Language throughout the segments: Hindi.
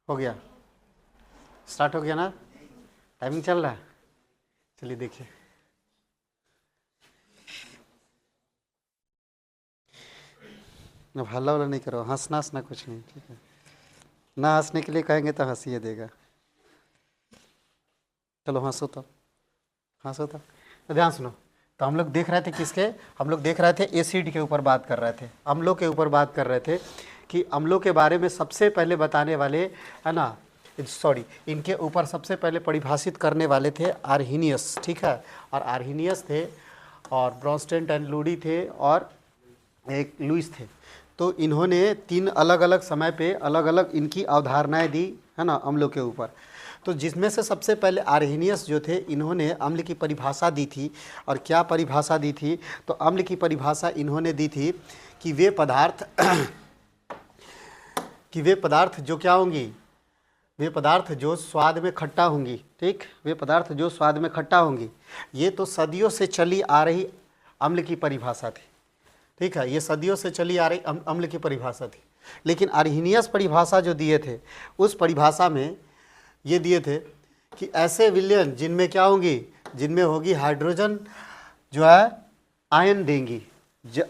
हो गया, स्टार्ट हो गया ना, टाइमिंग चल रहा है। चलिए देखिए, अब हल्ला वाला नहीं करो, हंसना हंसना कुछ नहीं, ठीक है ना। हंसने के लिए कहेंगे तो हंसिए देगा। चलो हंसो तो, हंसो तो ध्यान सुनो। तो हम लोग देख रहे थे किसके, हम लोग देख रहे थे एसिड के ऊपर बात कर रहे थे, अम्लों के ऊपर बात कर रहे थे कि अम्लों के बारे में सबसे पहले बताने वाले, है ना, सॉरी, इनके ऊपर सबसे पहले परिभाषित करने वाले थे आर्हीनियस, ठीक है। और आर्हीनियस थे, और ब्रॉन्स्टेड एंड लूडी थे, और एक लुईस थे। तो इन्होंने 3 अलग अलग समय पे अलग अलग इनकी अवधारणाएं दी, है ना, अम्लों के ऊपर। तो जिसमें से सबसे पहले आर्हीनियस जो थे, इन्होंने अम्ल की परिभाषा दी थी। और क्या परिभाषा दी थी, तो अम्ल की परिभाषा इन्होंने दी थी कि वे पदार्थ कि वे पदार्थ जो क्या होंगी, वे पदार्थ जो स्वाद में खट्टा होंगी, ठीक, वे पदार्थ जो स्वाद में खट्टा होंगी। ये तो सदियों से चली आ रही अम्ल की परिभाषा थी, ठीक है, ये सदियों से चली आ रही अम्ल की परिभाषा थी। लेकिन आर्हीनियस परिभाषा जो दिए थे, उस परिभाषा में ये दिए थे कि ऐसे विलयन जिनमें क्या होंगी, जिनमें होगी हाइड्रोजन जो है आयन देंगी,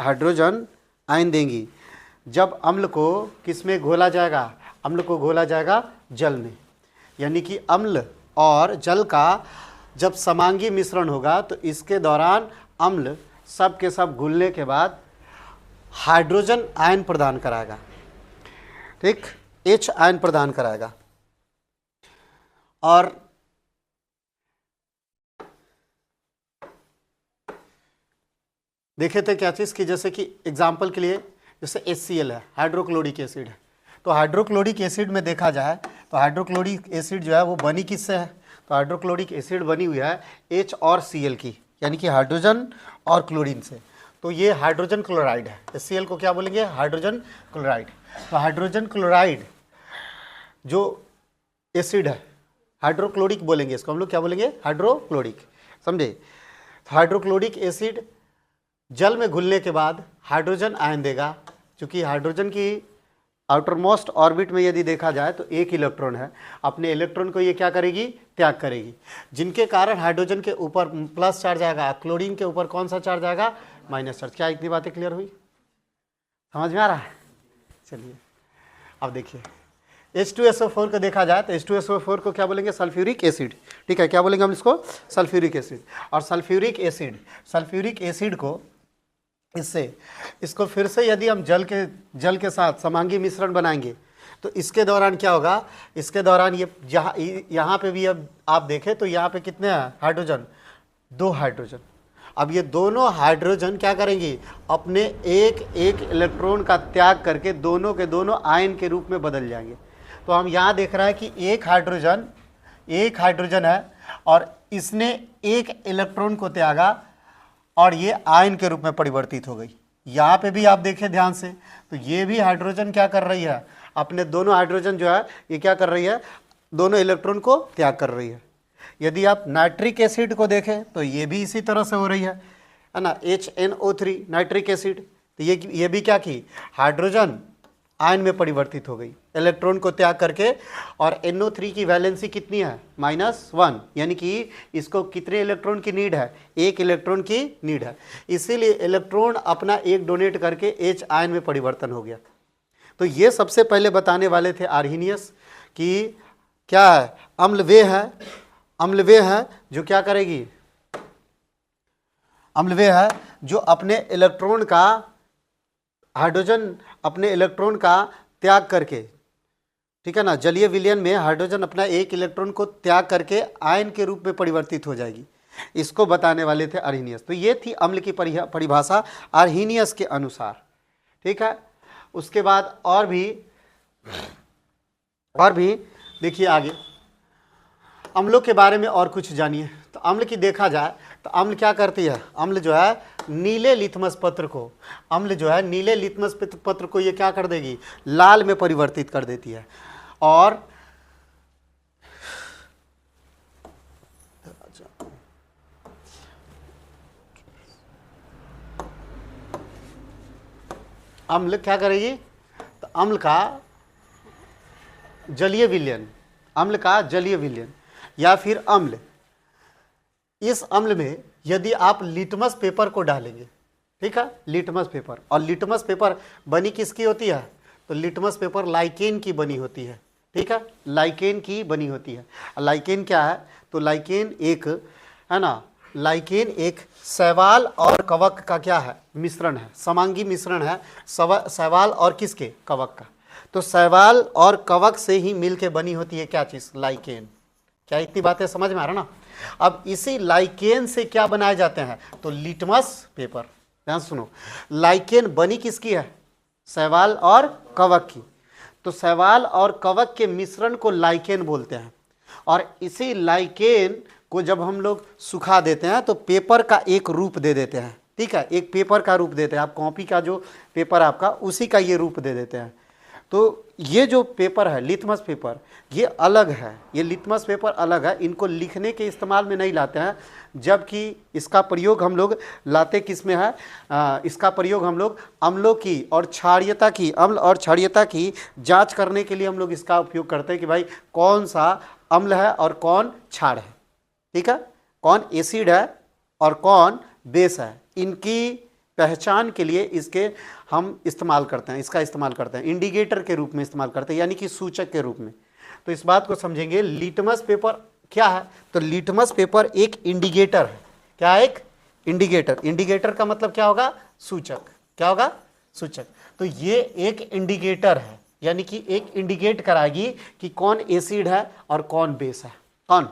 हाइड्रोजन आयन देंगी। जब अम्ल को किस में घोला जाएगा, अम्ल को घोला जाएगा जल में, यानी कि अम्ल और जल का जब समांगी मिश्रण होगा, तो इसके दौरान अम्ल सब के सब घुलने के बाद हाइड्रोजन आयन प्रदान कराएगा, ठीक, H आयन प्रदान कराएगा। और देखे थे क्या चीज़ की, जैसे कि एग्जाम्पल के लिए, जैसे HCl है, हाइड्रोक्लोरिक एसिड है। तो हाइड्रोक्लोरिक एसिड में देखा जाए तो हाइड्रोक्लोरिक एसिड जो है वो बनी किससे है, तो हाइड्रोक्लोरिक एसिड बनी हुई है H और Cl की, यानी कि हाइड्रोजन और क्लोरीन से। तो ये हाइड्रोजन क्लोराइड है। HCl को क्या बोलेंगे, हाइड्रोजन क्लोराइड। तो हाइड्रोजन क्लोराइड जो एसिड है, हाइड्रोक्लोरिक बोलेंगे इसको हम लोग, क्या बोलेंगे, हाइड्रोक्लोरिक, समझे। तो हाइड्रोक्लोरिक एसिड जल में घुलने के बाद हाइड्रोजन आयन देगा। चूँकि हाइड्रोजन की आउटर मोस्ट ऑर्बिट में यदि देखा जाए तो एक इलेक्ट्रॉन है, अपने इलेक्ट्रॉन को ये क्या करेगी, त्याग करेगी, जिनके कारण हाइड्रोजन के ऊपर प्लस चार्ज आएगा, क्लोरीन के ऊपर कौन सा चार्ज आएगा, माइनस चार्ज। क्या इतनी बातें क्लियर हुई, समझ में आ रहा है। चलिए अब देखिए, H2SO4 को देखा जाए तो H2SO4 को क्या बोलेंगे, सल्फ्यूरिक एसिड, ठीक है, क्या बोलेंगे हम इसको, सल्फ्यूरिक एसिड। और सल्फ्यूरिक एसिड को इसको फिर से यदि हम जल के साथ समांगी मिश्रण बनाएंगे, तो इसके दौरान क्या होगा, इसके दौरान ये यहाँ पे भी अब आप देखें तो यहाँ पे कितने हैं हाइड्रोजन, 2 हाइड्रोजन। अब ये दोनों हाइड्रोजन क्या करेंगी, अपने एक एक इलेक्ट्रॉन का त्याग करके दोनों के दोनों आयन के रूप में बदल जाएंगे। तो हम यहाँ देख रहे हैं कि एक हाइड्रोजन है और इसने एक इलेक्ट्रॉन को त्यागा और ये आयन के रूप में परिवर्तित हो गई। यहाँ पे भी आप देखें ध्यान से, तो ये भी हाइड्रोजन क्या कर रही है, अपने दोनों हाइड्रोजन जो है ये क्या कर रही है, दोनों इलेक्ट्रॉन को त्याग कर रही है। यदि आप नाइट्रिक एसिड को देखें तो ये भी इसी तरह से हो रही है ना, HNO3 नाइट्रिक एसिड। तो ये भी क्या की, हाइड्रोजन आयन में परिवर्तित हो गई, इलेक्ट्रॉन को त्याग करके। और NO3 की वैलेंसी कितनी है, -1, यानी कि इसको कितने इलेक्ट्रॉन की नीड है, एक इलेक्ट्रॉन की नीड है। इसीलिए इलेक्ट्रॉन अपना एक डोनेट करके H आयन में परिवर्तन हो गया। तो ये सबसे पहले बताने वाले थे आर्हीनियस कि क्या है, अम्ल वे है जो क्या करेगी, अम्ल वे है जो अपने इलेक्ट्रॉन का, हाइड्रोजन अपने इलेक्ट्रॉन का त्याग करके, ठीक है ना, जलीय विलयन में हाइड्रोजन अपना एक इलेक्ट्रॉन को त्याग करके आयन के रूप में परिवर्तित हो जाएगी। इसको बताने वाले थे आर्हीनियस। तो ये थी अम्ल की परिभाषा आर्हीनियस के अनुसार, ठीक है। उसके बाद और भी देखिए आगे अम्लों के बारे में और कुछ जानिए। तो अम्ल की देखा जाए तो अम्ल क्या करती है, अम्ल जो है नीले लिथमस पत्र को ये क्या कर देगी, लाल में परिवर्तित कर देती है। और अम्ल क्या करेगी, तो अम्ल का जलीय विलयन, अम्ल का जलीय विलयन या फिर अम्ल। इस अम्ल में यदि आप लिटमस पेपर को डालेंगे, ठीक है, लिटमस पेपर, और लिटमस पेपर बनी किसकी होती है, तो लिटमस पेपर लाइकेन की बनी होती है, ठीक है, लाइकेन की बनी होती है। लाइकेन क्या है, तो लाइकेन एक, है ना, लाइकेन एक शैवाल और कवक का क्या है, मिश्रण है, समांगी मिश्रण है शैवाल और किसके, कवक का। तो शैवाल और कवक से ही मिलके बनी होती है क्या चीज, लाइकेन। क्या इतनी बातें समझ में आ रहा ना। अब इसी लाइकेन से क्या बनाए जाते हैं, तो लिटमस पेपर। ध्यान सुनो, लाइकेन बनी किसकी है, शैवाल और कवक की। तो शैवाल और कवक के मिश्रण को लाइकेन बोलते हैं। और इसी लाइकेन को जब हम लोग सुखा देते हैं तो पेपर का एक रूप दे देते हैं, ठीक है, एक पेपर का रूप देते हैं। आप कॉपी का जो पेपर आपका, उसी का ये रूप दे देते हैं। तो ये जो पेपर है लिटमस पेपर, ये अलग है, ये लिटमस पेपर अलग है, इनको लिखने के इस्तेमाल में नहीं लाते हैं, जबकि इसका प्रयोग हम लोग लाते किस में है, इसका प्रयोग हम लोग अम्लों की और क्षारीयता की, अम्ल और क्षारीयता की जांच करने के लिए हम लोग इसका उपयोग करते हैं कि भाई कौन सा अम्ल है और कौन क्षार है, ठीक है, कौन एसिड है और कौन बेस है। इनकी पहचान के लिए इसके हम इस्तेमाल करते हैं, इसका इस्तेमाल करते हैं, इंडिकेटर के रूप में इस्तेमाल करते हैं, यानी कि सूचक के रूप में। तो इस बात को समझेंगे, लिटमस पेपर क्या है, तो लिटमस पेपर एक इंडिकेटर है। क्या, एक इंडिकेटर। इंडिकेटर का मतलब क्या होगा, सूचक। क्या होगा, सूचक। तो ये एक इंडिकेटर है, यानी कि एक इंडिकेट कराएगी कि कौन एसिड है और कौन बेस है। कौन,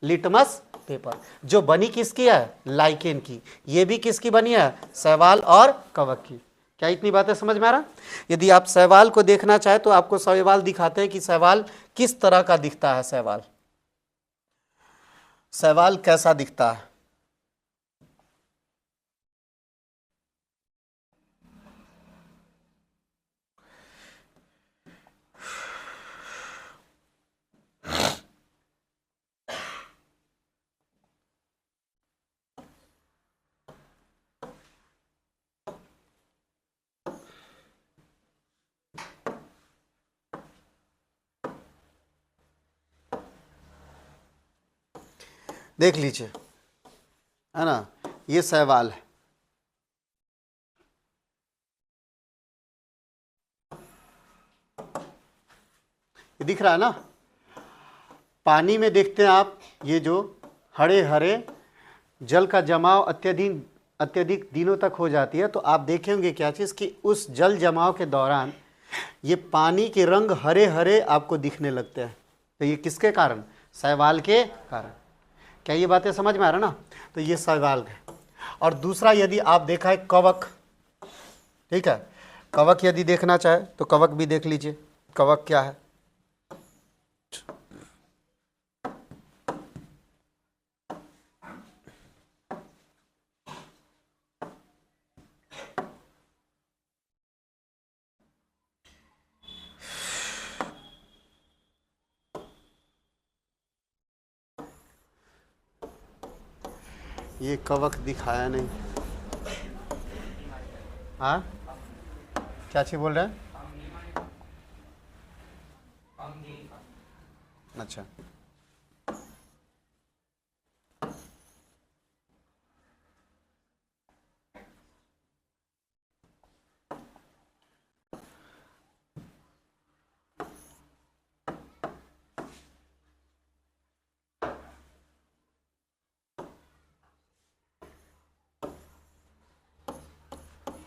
लिटमस पेपर, जो बनी किसकी है, लाइकेन की। ये भी किसकी बनी है, शैवाल और कवक की। क्या इतनी बातें समझ में आ रहा। यदि आप शैवाल को देखना चाहे तो आपको शैवाल दिखाते हैं कि शैवाल किस तरह का दिखता है। शैवाल, शैवाल कैसा दिखता है। देख लीजिए, है ना, ये शैवाल है। ये दिख रहा है ना। पानी में देखते हैं आप, ये जो हरे हरे जल का जमाव अत्यधिक दिनों तक हो जाती है, तो आप देखेंगे क्या चीज़ कि उस जल जमाव के दौरान ये पानी के रंग हरे हरे आपको दिखने लगते हैं। तो ये किसके कारण, शैवाल के कारण। क्या ये बातें समझ में आ रहा ना। तो ये शैवाल है। और दूसरा, यदि आप देखा है कवक, ठीक है, कवक यदि देखना चाहे तो कवक भी देख लीजिए। कवक क्या है, ये कवक दिखाया नहीं। हाँ, क्या चीज बोल रहे हैं। अच्छा,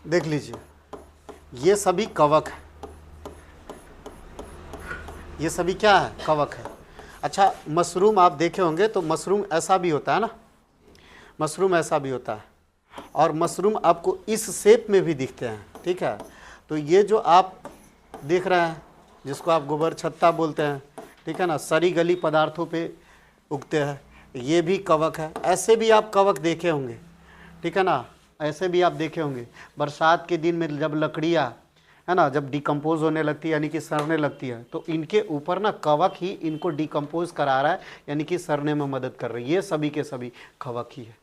देख लीजिए, ये सभी कवक है। ये सभी क्या है, कवक है। अच्छा, मशरूम आप देखे होंगे तो मशरूम ऐसा भी होता है ना, मशरूम ऐसा भी होता है, और मशरूम आपको इस शेप में भी दिखते हैं, ठीक है। तो ये जो आप देख रहे हैं, जिसको आप गोबर छत्ता बोलते हैं, ठीक है ना, सड़ी गली पदार्थों पे उगते हैं, ये भी कवक है। ऐसे भी आप कवक देखे होंगे, ठीक है ना, ऐसे भी आप देखे होंगे। बरसात के दिन में जब लकड़ियाँ, है ना, जब डिकम्पोज होने लगती है, यानी कि सड़ने लगती है, तो इनके ऊपर ना कवक ही इनको डिकम्पोज करा रहा है, यानी कि सड़ने में मदद कर रही है। ये सभी के सभी कवक ही है।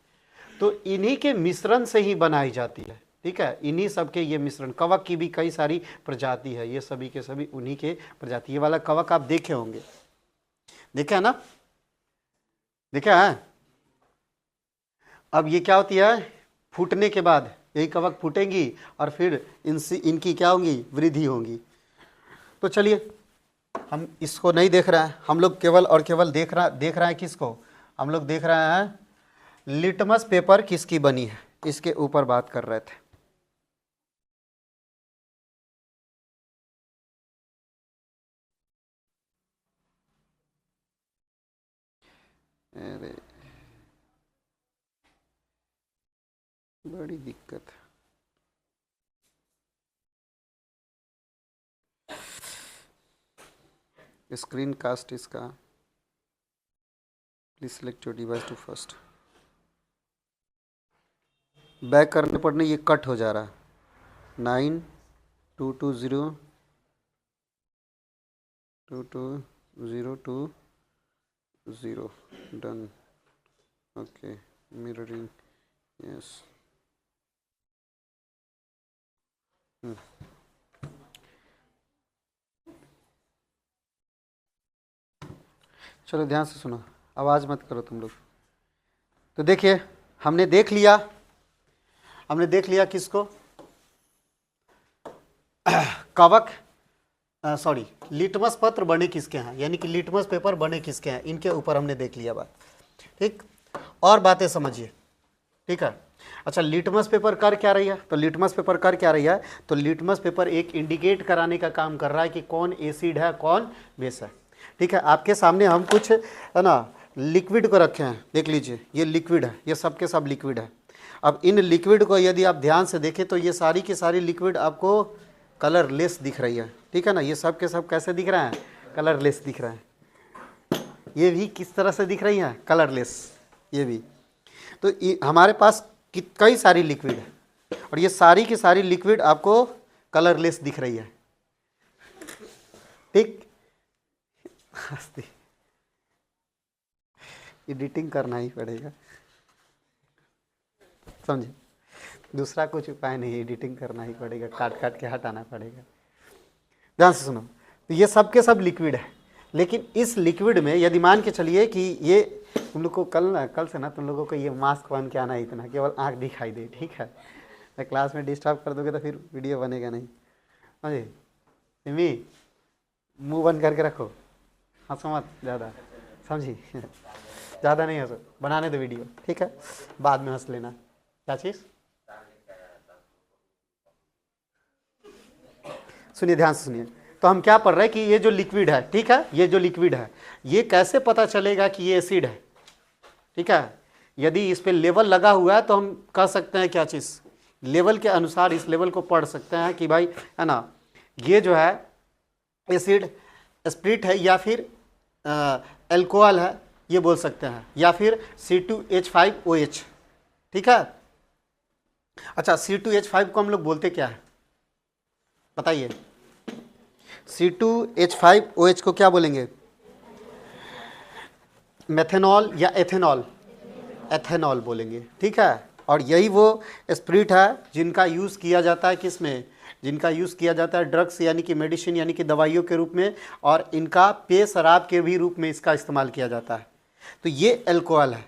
तो इन्हीं के मिश्रण से ही बनाई जाती है, ठीक है, इन्हीं सब के ये मिश्रण, कवक की भी कई सारी प्रजाति है, ये सभी के सभी उन्हीं के प्रजाति। ये वाला कवक आप देखे होंगे, देखे है ना, देखे है। अब ये क्या होती है, फूटने के बाद यही कवक फूटेंगी और फिर इनकी क्या होंगी, वृद्धि होंगी। तो चलिए, हम इसको नहीं देख रहे हैं, हम लोग केवल और केवल देख रहे हैं किसको, हम लोग देख रहे हैं लिटमस पेपर किसकी बनी है, इसके ऊपर बात कर रहे थे। अरे बड़ी दिक्कत है। स्क्रीन कास्ट इसका, please select your device to first. Back करने पर नहीं, ये कट हो जा रहा है। 9220220220 डन। Okay, mirroring, yes. चलो ध्यान से सुनो, आवाज़ मत करो तुम लोग। तो देखिए, हमने देख लिया किसको, कवक, सॉरी, लिटमस पत्र बने किसके हैं, यानी कि लिटमस पेपर बने किसके हैं, इनके ऊपर हमने देख लिया बात। ठीक, और बातें समझिए, ठीक है। अच्छा, लिटमस पेपर कर क्या रही है, तो लिटमस पेपर कर क्या रही है, तो लिटमस पेपर एक इंडिकेट कराने का काम कर रहा है कि कौन एसिड है कौन बेस है। ठीक है, आपके सामने हम कुछ है ना लिक्विड को रखे हैं, देख लीजिए, ये लिक्विड है, ये सब के सब लिक्विड है। अब इन लिक्विड को यदि आप ध्यान से देखें तो ये सारी की सारी लिक्विड आपको कलरलेस दिख रही है, ठीक है ना। ये सब के सब कैसे दिख रहे हैं, कलरलेस दिख रहे हैं। ये भी किस तरह से दिख रही हैं, कलरलेस, ये भी। तो हमारे पास कई सारी लिक्विड है और ये सारी की सारी लिक्विड आपको कलरलेस दिख रही है, ठीक। एडिटिंग करना ही पड़ेगा, समझे, दूसरा कुछ उपाय नहीं, एडिटिंग करना ही पड़ेगा, काट काट के हटाना पड़ेगा। ध्यान से सुनो, तो ये सब के सब लिक्विड है, लेकिन इस लिक्विड में यदि मान के चलिए कि ये तुम लोग को कल से ना तुम लोगों को ये मास्क पहन के आना है, इतना केवल आँख दिखाई दे, ठीक है। मैं क्लास में डिस्टर्ब कर दोगे तो फिर वीडियो बनेगा नहीं, समझे। सिमी, मुँह बंद करके रखो, हंसो मत ज़्यादा, समझी, ज़्यादा नहीं हंसो, बनाने दो वीडियो, ठीक है, बाद में हंस लेना। क्या चीज़, सुनिए, ध्यान से सुनिए। तो हम क्या पढ़ रहे हैं कि ये जो लिक्विड है, ठीक है, ये जो लिक्विड है, ये कैसे पता चलेगा कि ये एसिड है, ठीक है। यदि इस पे लेवल लगा हुआ है तो हम कह सकते हैं क्या चीज़, लेवल के अनुसार इस लेवल को पढ़ सकते हैं कि भाई है ना, ये जो है एसिड स्प्रिट है या फिर एल्कोहल है, ये बोल सकते हैं, या फिर C2H5OH, ठीक है। अच्छा, C2H5 को हम लोग बोलते क्या है, बताइए। C2H5OH को क्या बोलेंगे, मेथेनॉल या एथेनॉल, एथेनॉल बोलेंगे, ठीक है। और यही वो स्प्रिट है जिनका यूज़ किया जाता है किस में, जिनका यूज़ किया जाता है ड्रग्स यानी कि मेडिसिन यानी कि दवाइयों के रूप में, और इनका पेय शराब के भी रूप में इसका इस्तेमाल किया जाता है। तो ये अल्कोहल है।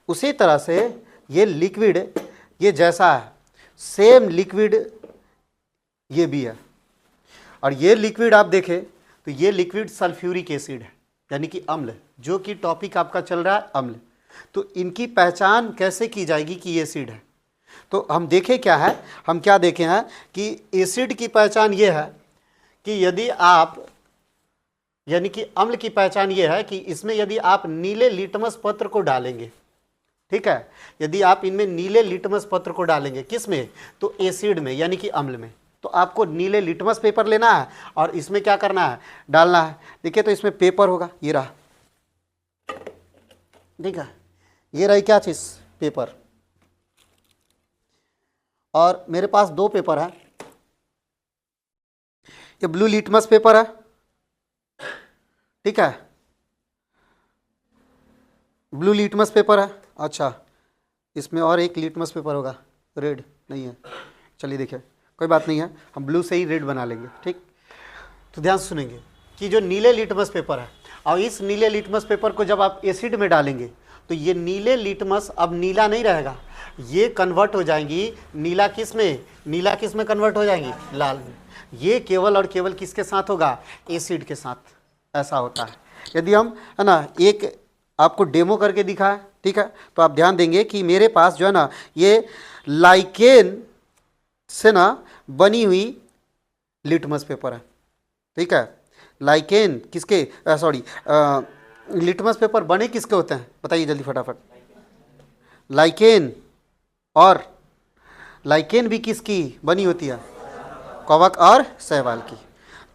उसी तरह से ये लिक्विड, ये जैसा है सेम लिक्विड ये भी है। और ये लिक्विड आप देखें तो ये लिक्विड सल्फ्यूरिक एसिड है, यानी कि अम्ल, जो कि टॉपिक आपका चल रहा है अम्ल। तो इनकी पहचान कैसे की जाएगी कि ये एसिड है, तो हम देखें क्या है, हम क्या देखे हैं कि एसिड की पहचान ये है कि यदि आप, यानी कि अम्ल की पहचान ये है कि इसमें यदि आप नीले लिटमस पत्र को डालेंगे, ठीक है, यदि आप इनमें नीले लिटमस पत्र को डालेंगे किस में, तो एसिड में यानी कि अम्ल में, तो आपको नीले लिटमस पेपर लेना है और इसमें क्या करना है, डालना है। देखिए, तो इसमें पेपर होगा, ये रहा, ठीक है, ये रही क्या चीज़, पेपर। और मेरे पास दो पेपर है, ये ब्लू लिटमस पेपर है, ठीक है, ब्लू लिटमस पेपर है। अच्छा, इसमें और एक लिटमस पेपर होगा, रेड नहीं है, चलिए देखिए, कोई बात नहीं है, हम ब्लू से ही रेड बना लेंगे, ठीक। तो ध्यान से सुनेंगे कि जो नीले लिटमस पेपर है, और इस नीले लिटमस पेपर को जब आप एसिड में डालेंगे तो ये नीले लिटमस अब नीला नहीं रहेगा, ये कन्वर्ट हो जाएंगी नीला किस में, नीला किस में कन्वर्ट हो जाएंगी, लाल में। ये केवल और केवल किसके साथ होगा, एसिड के साथ, ऐसा होता है। यदि हम है ना एक आपको डेमो करके दिखा है, ठीक है, तो आप ध्यान देंगे कि मेरे पास जो है ना ये लाइकेन से ना बनी हुई लिटमस पेपर है, ठीक है। लाइकेन किसके, सॉरी, लिटमस पेपर बने किसके होते हैं, बताइए जल्दी फटाफट। लाइकेन, और लाइकेन भी किसकी बनी होती है, कवक और शैवाल की।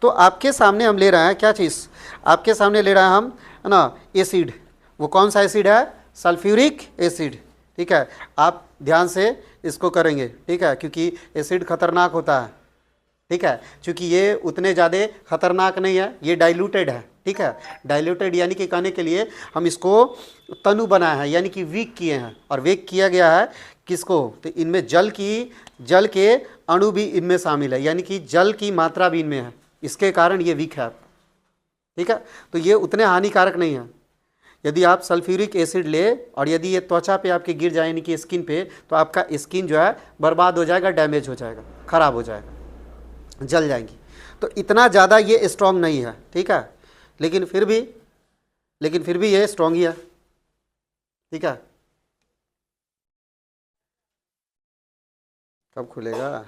तो आपके सामने हम ले रहे हैं क्या चीज़, आपके सामने ले रहे हैं हम, है ना, एसिड। वो कौन सा एसिड है, सल्फ्यूरिक एसिड, ठीक है। आप ध्यान से इसको करेंगे, ठीक है, क्योंकि एसिड खतरनाक होता है, ठीक है, क्योंकि ये उतने ज़्यादा खतरनाक नहीं है, ये डाइल्यूटेड है, ठीक है। डाइल्यूटेड यानी कि कहने के लिए हम इसको तनु बनाए हैं, यानी कि वीक किए हैं, और वीक किया गया है किसको, तो इनमें जल के अणु भी इनमें शामिल है, यानी कि जल की मात्रा भी इनमें है, इसके कारण ये वीक है, ठीक है। तो ये उतने हानिकारक नहीं है। यदि आप सल्फ्यूरिक एसिड ले और यदि ये त्वचा पे आपके गिर जाए, यानी कि स्किन पे, तो आपका स्किन जो है बर्बाद हो जाएगा, डैमेज हो जाएगा, खराब हो जाएगा, जल जाएंगी। तो इतना ज़्यादा ये स्ट्रॉन्ग नहीं है, ठीक है, लेकिन फिर भी ये स्ट्रॉन्ग ही है, ठीक है। कब खुलेगा,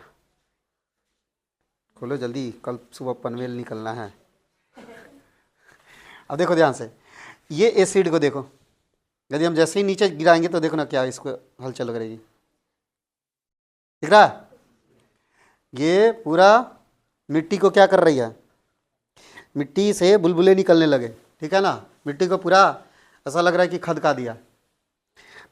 खोलो जल्दी, कल सुबह पनवेल निकलना है। अब देखो ध्यान से, ये एसिड को देखो, यदि हम जैसे ही नीचे गिराएंगे तो देखो ना क्या इसको हलचल करेगी, दिख रहा है, ये पूरा मिट्टी को क्या कर रही है, मिट्टी से बुलबुले निकलने लगे, ठीक है ना, मिट्टी को पूरा ऐसा लग रहा है कि खदका दिया।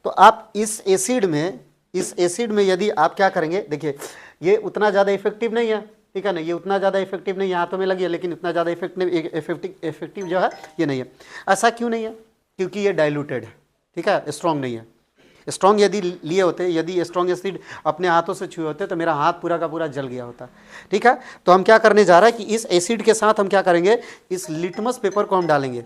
तो आप इस एसिड में यदि आप क्या करेंगे, देखिए ये उतना ज़्यादा इफेक्टिव नहीं है, ठीक है ना, ये उतना ज़्यादा इफेक्टिव नहीं है, हाथों में लगी है, लेकिन उतना ज़्यादा इफेक्टिव जो है ये नहीं है। ऐसा क्यों नहीं है, क्योंकि ये डाइल्यूटेड है, ठीक है, स्ट्रॉन्ग नहीं है। स्ट्रॉन्ग यदि लिए होते, यदि स्ट्रॉन्ग एसिड अपने हाथों से छुए होते तो मेरा हाथ पूरा का पूरा जल गया होता, ठीक है। तो हम क्या करने जा रहे हैं कि इस एसिड के साथ हम क्या करेंगे, इस लिटमस पेपर को हम डालेंगे।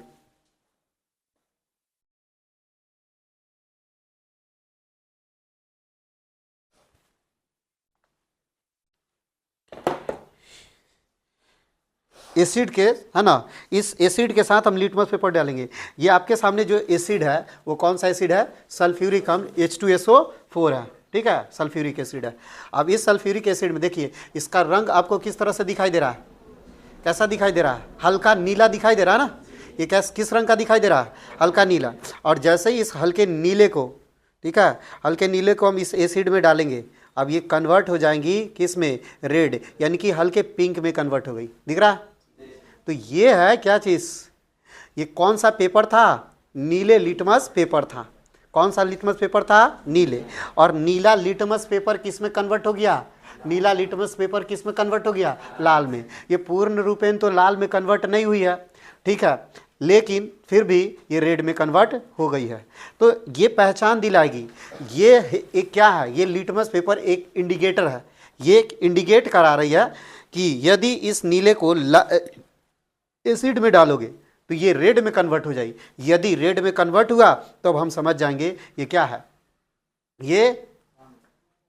एसिड के, है ना, इस एसिड के साथ हम लिटमस पेपर डालेंगे। ये आपके सामने जो एसिड है वो कौन सा एसिड है, सल्फ्यूरिक अम्ल H2SO4 है, ठीक है, सल्फ्यूरिक एसिड है। अब इस सल्फ्यूरिक एसिड में देखिए इसका रंग आपको किस तरह से दिखाई दे रहा है, कैसा दिखाई दे रहा है, हल्का नीला दिखाई दे रहा है ना, ये किस रंग का दिखाई दे रहा है, हल्का नीला। और जैसे ही इस हल्के नीले को, ठीक है, हल्के नीले को हम इस एसिड में डालेंगे, अब ये कन्वर्ट हो जाएंगी किस में, रेड, यानी कि हल्के पिंक में कन्वर्ट हो गई, दिख रहा है। तो ये है क्या चीज़, ये कौन सा पेपर था, नीले लिटमस पेपर था। कौन सा लिटमस पेपर था, नीले। और नीला लिटमस पेपर किस में कन्वर्ट हो गया, नीला लिटमस पेपर किस में कन्वर्ट हो गया, लाल में। ये पूर्ण रूपेण तो लाल में कन्वर्ट नहीं हुई है, ठीक है, लेकिन फिर भी ये रेड में कन्वर्ट हो गई है। तो ये पहचान दिलाएगी, ये एक क्या है, ये लिटमस पेपर एक इंडिकेटर है, ये एक इंडिकेट करा रही है कि यदि इस नीले को एसिड में डालोगे तो ये रेड में कन्वर्ट हो जाएगी। यदि रेड में कन्वर्ट हुआ तो अब हम समझ जाएंगे ये क्या है, ये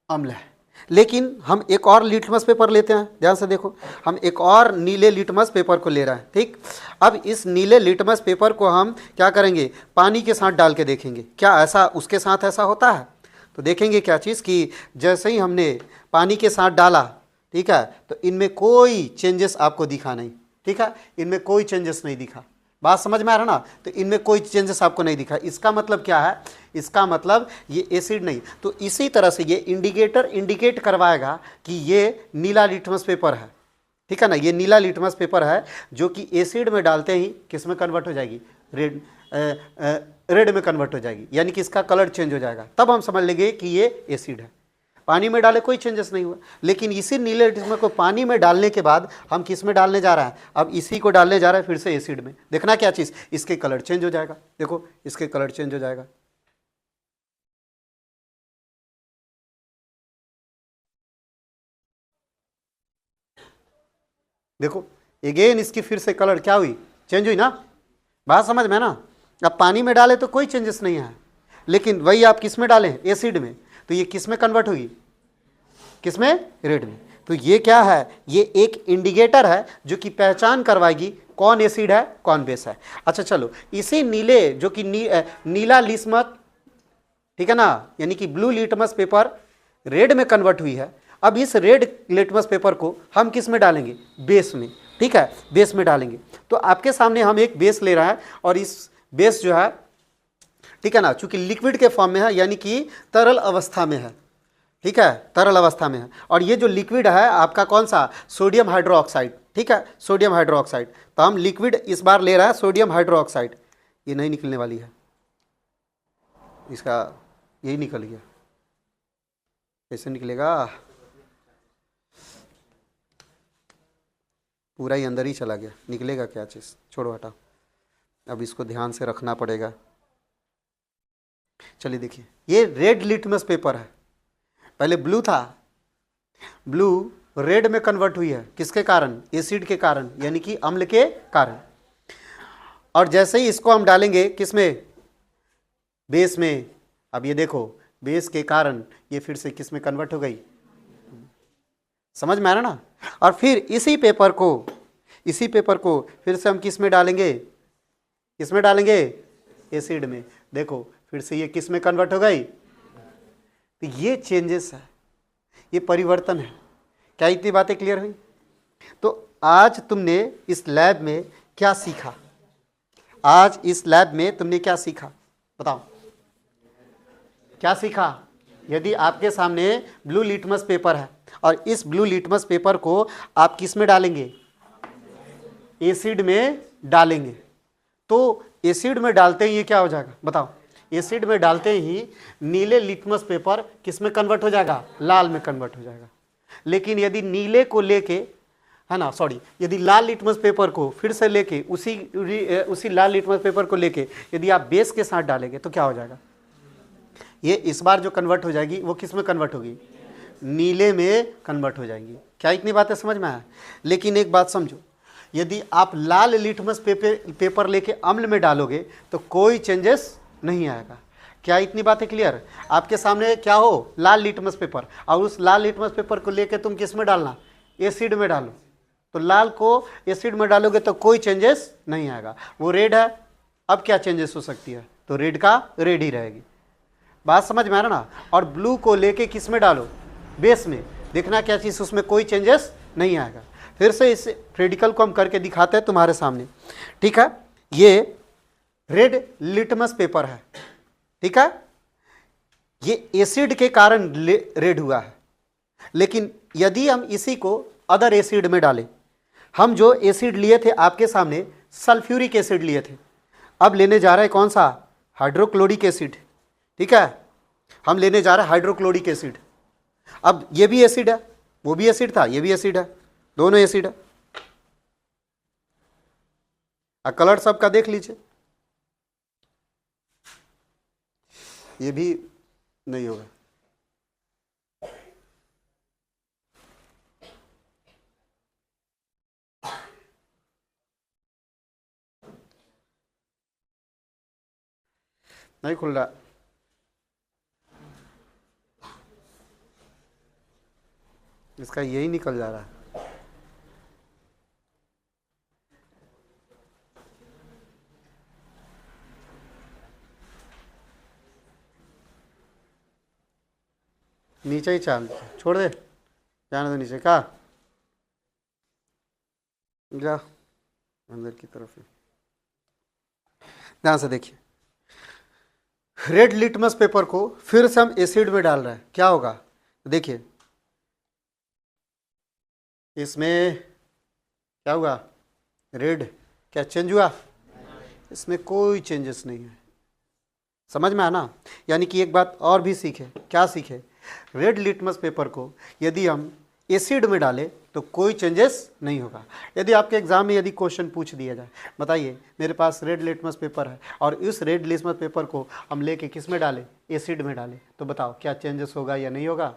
अम्ल है। लेकिन हम एक और लिटमस पेपर लेते हैं, ध्यान से देखो, हम एक और नीले लिटमस पेपर को ले रहे हैं, ठीक। अब इस नीले लिटमस पेपर को हम क्या करेंगे, पानी के साथ डाल के देखेंगे क्या ऐसा उसके साथ ऐसा होता है। तो देखेंगे क्या चीज़ कि जैसे ही हमने पानी के साथ डाला, ठीक है, तो इनमें कोई चेंजेस आपको दिखा नहीं, ठीक है, इनमें कोई चेंजेस नहीं दिखा। बात समझ में आ रहा ना, तो इनमें कोई चेंजेस आपको नहीं दिखा। इसका मतलब क्या है, इसका मतलब ये एसिड नहीं। तो इसी तरह से ये इंडिकेटर इंडिकेट करवाएगा कि ये नीला लिटमस पेपर है, ठीक है ना, ये नीला लिटमस पेपर है जो कि एसिड में डालते ही किस में कन्वर्ट हो जाएगी, रेड में कन्वर्ट हो जाएगी, यानी कि इसका कलर चेंज हो जाएगा। तब हम समझ लेंगे कि ये एसिड है। पानी में डाले कोई चेंजेस नहीं हुआ, लेकिन इसी नीले लिटमस को पानी में डालने के बाद हम किस में डालने जा रहे हैं, अब इसी को डालने जा रहे हैं फिर से एसिड में। देखना क्या चीज़, इसके कलर चेंज हो जाएगा, देखो इसके कलर चेंज हो जाएगा। देखो अगेन इसकी फिर से कलर क्या हुई, चेंज हुई ना, बात समझ में ना। अब पानी में डाले तो कोई चेंजेस नहीं है, लेकिन वही आप किस में डालें, एसिड में, तो ये किस में कन्वर्ट होगी, किस में, रेड में। तो ये क्या है, ये एक इंडिकेटर है जो कि पहचान करवाएगी कौन एसिड है कौन बेस है। अच्छा चलो, इसी नीले जो कि नीला लिटमस, ठीक है ना, यानी कि ब्लू लिटमस पेपर रेड में कन्वर्ट हुई है। अब इस रेड लिटमस पेपर को हम किस में डालेंगे, बेस में, ठीक है, बेस में डालेंगे। तो आपके सामने हम एक बेस ले रहा है और इस बेस जो है, ठीक है ना, चूंकि लिक्विड के फॉर्म में है यानी कि तरल अवस्था में है, ठीक है, तरल अवस्था में है। और ये जो लिक्विड है आपका कौन सा, सोडियम हाइड्रोक्साइड, ठीक है, सोडियम हाइड्रोक्साइड। तो हम लिक्विड इस बार ले रहा है सोडियम हाइड्रोक्साइड, ये नहीं निकलने वाली है, इसका यही निकल गया, कैसे निकलेगा, पूरा ही अंदर ही चला गया, निकलेगा क्या चीज़, छोड़ो हटा, अब इसको ध्यान से रखना पड़ेगा। चलिए देखिए, ये रेड लिटमस पेपर है, पहले ब्लू था, ब्लू रेड में कन्वर्ट हुई है, किसके कारण, एसिड के कारण, यानी कि अम्ल के कारण। और जैसे ही इसको हम डालेंगे किसमें, बेस में, अब ये देखो बेस के कारण ये फिर से किस में कन्वर्ट हो गई, समझ में आ रहा ना। और फिर इसी पेपर को फिर से हम किस में डालेंगे, किस में डालेंगे, एसिड में, देखो फिर से ये किस में कन्वर्ट हो गई। तो ये चेंजेस है, ये परिवर्तन है। क्या इतनी बातें क्लियर हुई। तो आज तुमने इस लैब में क्या सीखा, आज इस लैब में तुमने क्या सीखा, बताओ क्या सीखा। यदि आपके सामने ब्लू लिटमस पेपर है और इस ब्लू लिटमस पेपर को आप किस में डालेंगे, एसिड में डालेंगे, तो एसिड में डालते ही ये क्या हो जाएगा, बताओ, एसिड में डालते ही नीले लिटमस पेपर किस में कन्वर्ट हो जाएगा, लाल में कन्वर्ट हो जाएगा। लेकिन यदि नीले को लेके, है ना, सॉरी, यदि लाल लिटमस पेपर को फिर से लेके उसी लाल लिटमस पेपर को लेके यदि आप बेस के साथ डालेंगे तो क्या हो जाएगा, ये इस बार जो कन्वर्ट हो जाएगी वो किस में कन्वर्ट होगी, नीले में कन्वर्ट हो जाएंगी। क्या इतनी बातें समझ में आया। लेकिन एक बात समझो, यदि आप लाल लिटमस पेपर लेके अम्ल में डालोगे तो कोई चेंजेस नहीं आएगा। क्या इतनी बातें क्लियर। आपके सामने क्या हो, लाल लिटमस पेपर, और उस लाल लिटमस पेपर को लेके तुम किस में डालना, एसिड में डालो, तो लाल को एसिड में डालोगे तो कोई चेंजेस नहीं आएगा। वो रेड है, अब क्या चेंजेस हो सकती है, तो रेड का रेड ही रहेगी। बात समझ में आ रहा ना। और ब्लू को लेके किस में डालो, बेस में, देखना क्या चीज़, उसमें कोई चेंजेस नहीं आएगा। फिर से इस प्रेडिकल को हम करके दिखाते हैं तुम्हारे सामने, ठीक है। ये रेड लिटमस पेपर है, ठीक है, ये एसिड के कारण रेड हुआ है। लेकिन यदि हम इसी को अदर एसिड में डालें, हम जो एसिड लिए थे आपके सामने सल्फ्यूरिक एसिड लिए थे, अब लेने जा रहे हैं कौन सा, हाइड्रोक्लोरिक एसिड, ठीक है, हम लेने जा रहे हैं हाइड्रोक्लोरिक एसिड। अब ये भी एसिड है, वो भी एसिड था, ये भी एसिड है, दोनों एसिड है। कलर सबका देख लीजिए, ये भी नहीं होगा। नहीं खुल रहा, इसका यही निकल जा रहा है। नीचे ही चाल छोड़ दे, जाने दो नीचे का, जा अंदर की तरफ। ध्यान से देखिए, रेड लिटमस पेपर को फिर से हम एसिड में डाल रहे हैं, क्या होगा देखिए, इसमें क्या हुआ, रेड, क्या चेंज हुआ, इसमें कोई चेंजेस नहीं है। समझ में आना। यानी कि एक बात और भी सीखे, क्या सीखे, रेड लिटमस पेपर को यदि हम एसिड में डालें तो कोई चेंजेस नहीं होगा। यदि आपके एग्जाम में यदि क्वेश्चन पूछ दिया जाए, बताइए मेरे पास रेड लिटमस पेपर है और इस रेड लिटमस पेपर को हम लेके किस में डालें, एसिड में डालें, तो बताओ क्या चेंजेस होगा या नहीं होगा।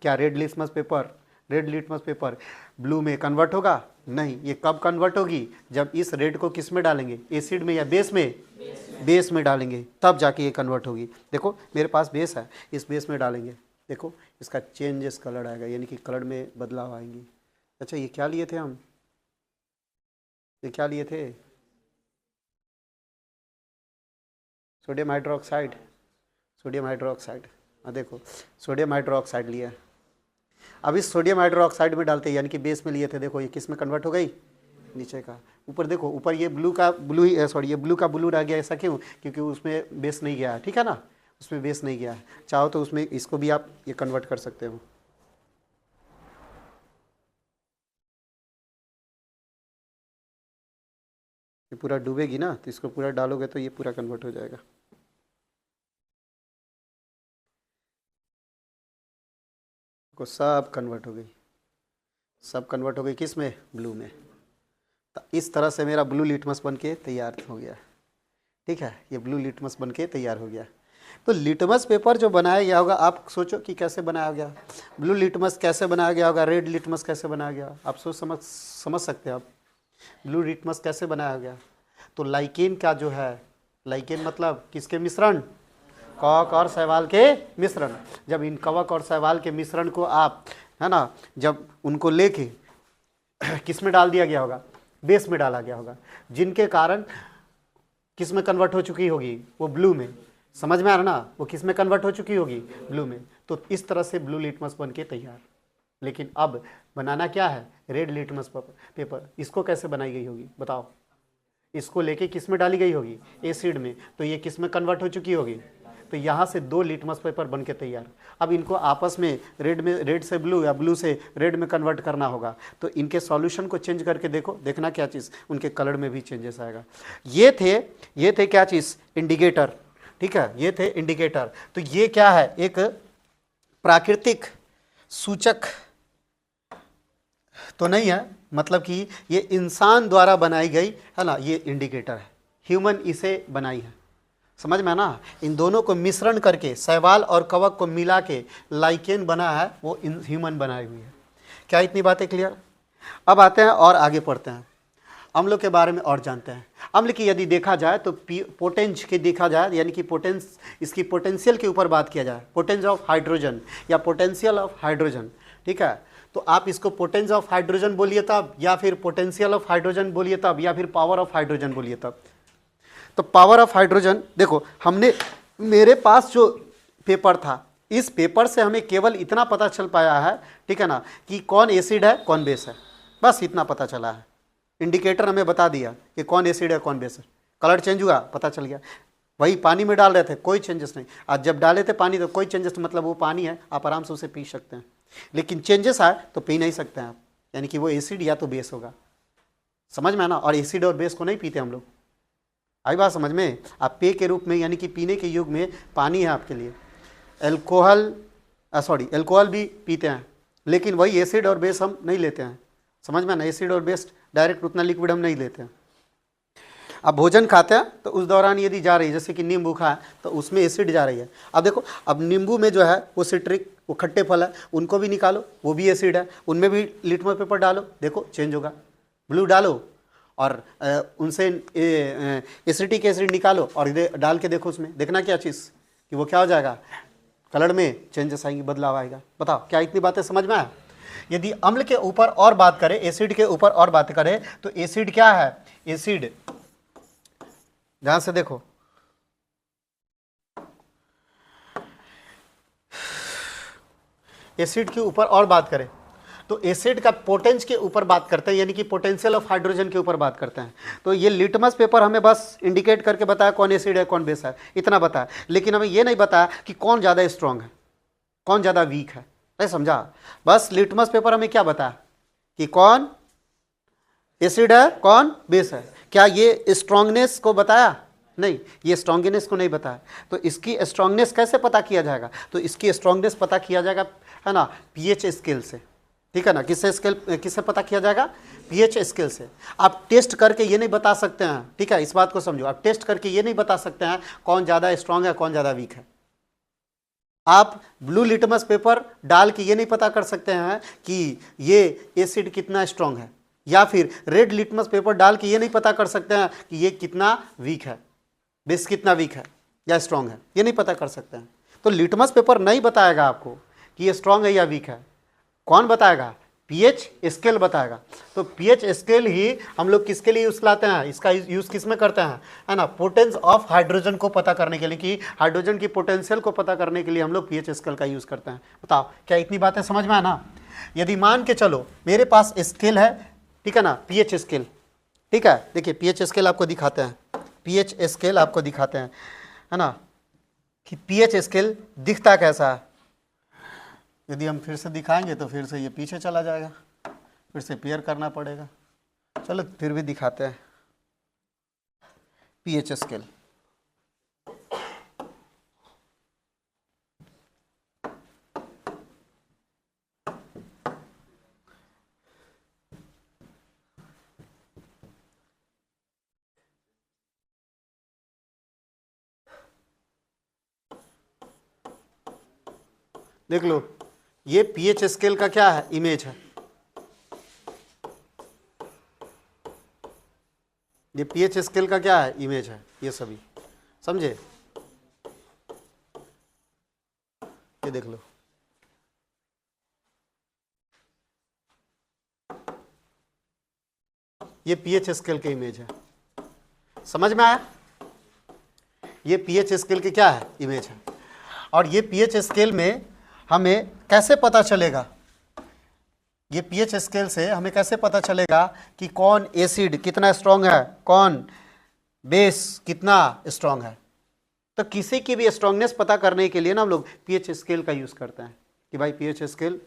क्या red litmus paper red litmus paper blue में कन्वर्ट होगा नहीं। ये कब कन्वर्ट होगी, जब इस रेड को किस में डालेंगे, एसिड में या बेस में, बेस में डालेंगे, तब जाके ये कन्वर्ट होगी। देखो मेरे पास बेस है, इस बेस में डालेंगे, देखो इसका चेंजेस कलर आएगा, यानी कि कलर में बदलाव आएंगी। अच्छा ये क्या लिए थे हम, ये क्या लिए थे, सोडियम हाइड्रोक्साइड, सोडियम हाइड्रोक्साइड। देखो सोडियम हाइड्रोक्साइड लिया, अब इस सोडियम हाइड्रोक्साइड में डालते यानी कि बेस में लिए थे, देखो ये किस में कन्वर्ट हो गई, नीचे का। ऊपर देखो, ऊपर ये ब्लू का ब्लू ही सॉरी ये ब्लू का ब्लू रह गया, ऐसा क्यों, क्योंकि उसमें बेस नहीं गया है, ठीक है ना, उसमें बेस नहीं गया है। चाहो तो उसमें इसको भी आप ये कन्वर्ट कर सकते हो। ये पूरा डूबेगी ना, तो इसको पूरा डालोगे तो ये पूरा कन्वर्ट हो जाएगा। को सब कन्वर्ट हो गई, सब कन्वर्ट हो गई किस में, ब्लू में। तो इस तरह से मेरा ब्लू लिटमस बन के तैयार हो गया, ठीक है, ये ब्लू लिटमस बन के तैयार हो गया। तो लिटमस पेपर जो बनाया गया होगा, आप सोचो कि कैसे बनाया गया, ब्लू लिटमस कैसे बनाया गया होगा, रेड लिटमस कैसे बनाया गया, आप सोच समझ सकते हैं आप, ब्लू लिटमस कैसे बनाया गया। तो लाइकेन का जो है, लाइकेन मतलब किसके मिश्रण, कवक और शैवाल के मिश्रण। जब इन कवक और शैवाल के मिश्रण को आप, है ना, जब उनको लेके किस में डाल दिया गया होगा, बेस में डाला गया होगा, जिनके कारण किस में कन्वर्ट हो चुकी होगी, वो ब्लू में। समझ में आ रहा ना, वो किस में कन्वर्ट हो चुकी होगी, ब्लू में। तो इस तरह से ब्लू लिटमस बन के तैयार। लेकिन अब बनाना क्या है, रेड लिटमस पेपर। इसको कैसे बनाई गई होगी बताओ, इसको लेके किस में डाली गई होगी, एसिड में, तो ये किस में कन्वर्ट हो चुकी होगी, तो यहाँ से दो लिटमस पेपर बन के तैयार। अब इनको आपस में रेड से ब्लू या ब्लू से रेड में कन्वर्ट करना होगा, तो इनके सॉल्यूशन को चेंज करके देखो, देखना क्या चीज़, उनके कलर में भी चेंजेस आएगा। ये थे क्या चीज़, इंडिकेटर, ठीक है, ये थे इंडिकेटर। तो ये क्या है, एक प्राकृतिक सूचक तो नहीं है, मतलब कि ये इंसान द्वारा बनाई गई है ना, ये इंडिकेटर है, ह्यूमन इसे बनाई है। समझ में ना, इन दोनों को मिश्रण करके शैवाल और कवक को मिला के लाइकेन बना है, वो ह्यूमन बनाई हुई है। क्या इतनी बातें क्लियर। अब आते हैं और आगे पढ़ते हैं, अम्लों के बारे में और जानते हैं। अम्ल की यदि देखा जाए तो पोटेंस के देखा जाए, यानी कि पोटेंस, इसकी पोटेंशियल के ऊपर बात किया जाए, पोटेंस ऑफ हाइड्रोजन या पोटेंशियल ऑफ हाइड्रोजन, ठीक है। तो आप इसको पोटेंस ऑफ हाइड्रोजन बोलिए तब, या फिर पोटेंशियल ऑफ हाइड्रोजन बोलिए तब, या फिर पावर ऑफ हाइड्रोजन बोलिए तब। तो पावर ऑफ हाइड्रोजन, देखो हमने, मेरे पास जो पेपर था, इस पेपर से हमें केवल इतना पता चल पाया है, ठीक है ना, कि कौन एसिड है कौन बेस है, बस इतना पता चला है। इंडिकेटर हमें बता दिया कि कौन एसिड है कौन बेस है, कलर चेंज हुआ पता चल गया। वही पानी में डाल रहे थे, कोई चेंजेस नहीं। आज जब डाले थे पानी तो कोई चेंजेस, मतलब वो पानी है, आप आराम से उसे पी सकते हैं। लेकिन चेंजेस आए तो पी नहीं सकते हैं आप, यानी कि वो एसिड या तो बेस होगा। समझ में आना, और एसिड और बेस को नहीं पीते हम लोग, आई बात समझ में। आप पेय के रूप में, यानी कि पीने के युग में पानी है आपके लिए। एल्कोहल भी पीते हैं, लेकिन वही एसिड और बेस हम नहीं लेते हैं। समझ में ना, एसिड और बेस डायरेक्ट उतना लिक्विड हम नहीं लेते हैं। अब भोजन खाते हैं तो उस दौरान यदि जा रही है, जैसे कि नींबू खाए तो उसमें एसिड जा रही है। अब देखो, अब नींबू में जो है वो सिट्रिक, वो खट्टे फल है, उनको भी निकालो, वो भी एसिड है, उनमें भी लिटमस पेपर डालो, देखो चेंज होगा। ब्लू डालो और उनसे एसिटिक एसिड निकालो और इधर डाल के देखो, उसमें देखना क्या चीज़ कि वो क्या हो जाएगा, कलर में चेंजेस आएंगे, बदलाव आएगा। बताओ क्या इतनी बातें समझ में आए। यदि अम्ल के ऊपर और बात करें, एसिड के ऊपर और बात करें, तो एसिड क्या है, एसिड ध्यान से देखो, एसिड के ऊपर और बात करें तो एसिड का पोटेंस के ऊपर बात करते हैं, यानी कि पोटेंशियल ऑफ हाइड्रोजन के ऊपर बात करते हैं। तो ये लिटमस पेपर हमें बस इंडिकेट करके बताया कौन एसिड है कौन बेस है, इतना बताया, लेकिन हमें ये नहीं बताया कि कौन ज़्यादा स्ट्रांग है कौन ज़्यादा वीक है। नहीं समझा, बस लिटमस पेपर हमें क्या बताया कि कौन एसिड है कौन बेस है। क्या ये स्ट्रांगनेस को बताया, नहीं, ये स्ट्रांगनेस को नहीं बताया। तो इसकी स्ट्रांगनेस कैसे पता किया जाएगा, तो इसकी स्ट्रांगनेस पता किया जाएगा, है ना, पीएच स्केल से, ठीक है ना। किससे पता किया जाएगा, पीएच स्केल से। आप टेस्ट करके ये नहीं बता सकते हैं, ठीक है, इस बात को समझो, आप टेस्ट करके ये नहीं बता सकते हैं कौन ज़्यादा स्ट्रांग है कौन ज़्यादा वीक है। आप ब्लू लिटमस पेपर डाल के ये नहीं पता कर सकते हैं कि ये एसिड कितना स्ट्रांग है, या फिर रेड लिटमस पेपर डाल के ये नहीं पता कर सकते हैं कि ये कितना वीक है, बेस कितना वीक है या स्ट्रांग है, ये नहीं पता कर सकते हैं। तो लिटमस पेपर नहीं बताएगा आपको कि ये स्ट्रांग है या वीक है। कौन बताएगा? पीएच स्केल बताएगा। तो पीएच स्केल ही हम लोग किसके लिए यूज लाते हैं, इसका यूज किस में करते हैं, है ना, पोटेंस ऑफ हाइड्रोजन को पता करने के लिए, कि हाइड्रोजन की पोटेंशियल को पता करने के लिए हम लोग पीएच स्केल का यूज करते हैं। बताओ क्या इतनी बातें समझ में है ना? यदि मान के चलो मेरे पास स्केल है, ठीक है ना, पीएच स्केल, ठीक है, देखिए पीएच स्केल आपको दिखाते हैं, पीएच स्केल आपको दिखाते हैं, है ना, कि पीएच स्केल दिखता कैसा है। यदि हम फिर से दिखाएंगे तो फिर से ये पीछे चला जाएगा, फिर से पेयर करना पड़ेगा। चलो फिर भी दिखाते हैं पीएच स्केल। देख लो, ये पीएच स्केल का क्या है, इमेज है। ये पीएच स्केल का क्या है, इमेज है, ये सभी समझे। ये देख लो, ये पीएच स्केल के इमेज है, समझ में आया? ये पीएच स्केल के क्या है, इमेज है। और ये पीएच स्केल में हमें कैसे पता चलेगा, ये पीएच स्केल से हमें कैसे पता चलेगा कि कौन एसिड कितना स्ट्रांग है, कौन बेस कितना स्ट्रांग है। तो किसी की भी स्ट्रांगनेस पता करने के लिए ना हम लोग पीएच स्केल का यूज करते हैं, कि भाई पीएच स्केल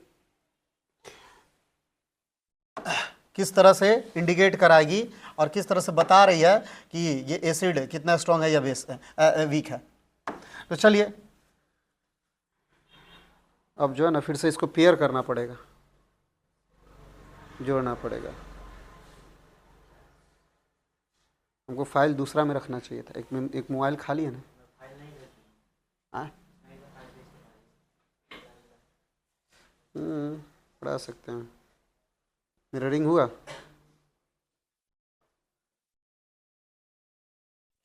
किस तरह से इंडिकेट कराएगी और किस तरह से बता रही है कि ये एसिड कितना स्ट्रांग है या बेस वीक है। तो चलिए अब जो है ना फिर से इसको पेयर करना पड़ेगा, जोड़ना पड़ेगा। हमको फाइल दूसरा में रखना चाहिए था, एक मोबाइल खाली है ना, पढ़ा सकते हैं। मिररिंग हुआ,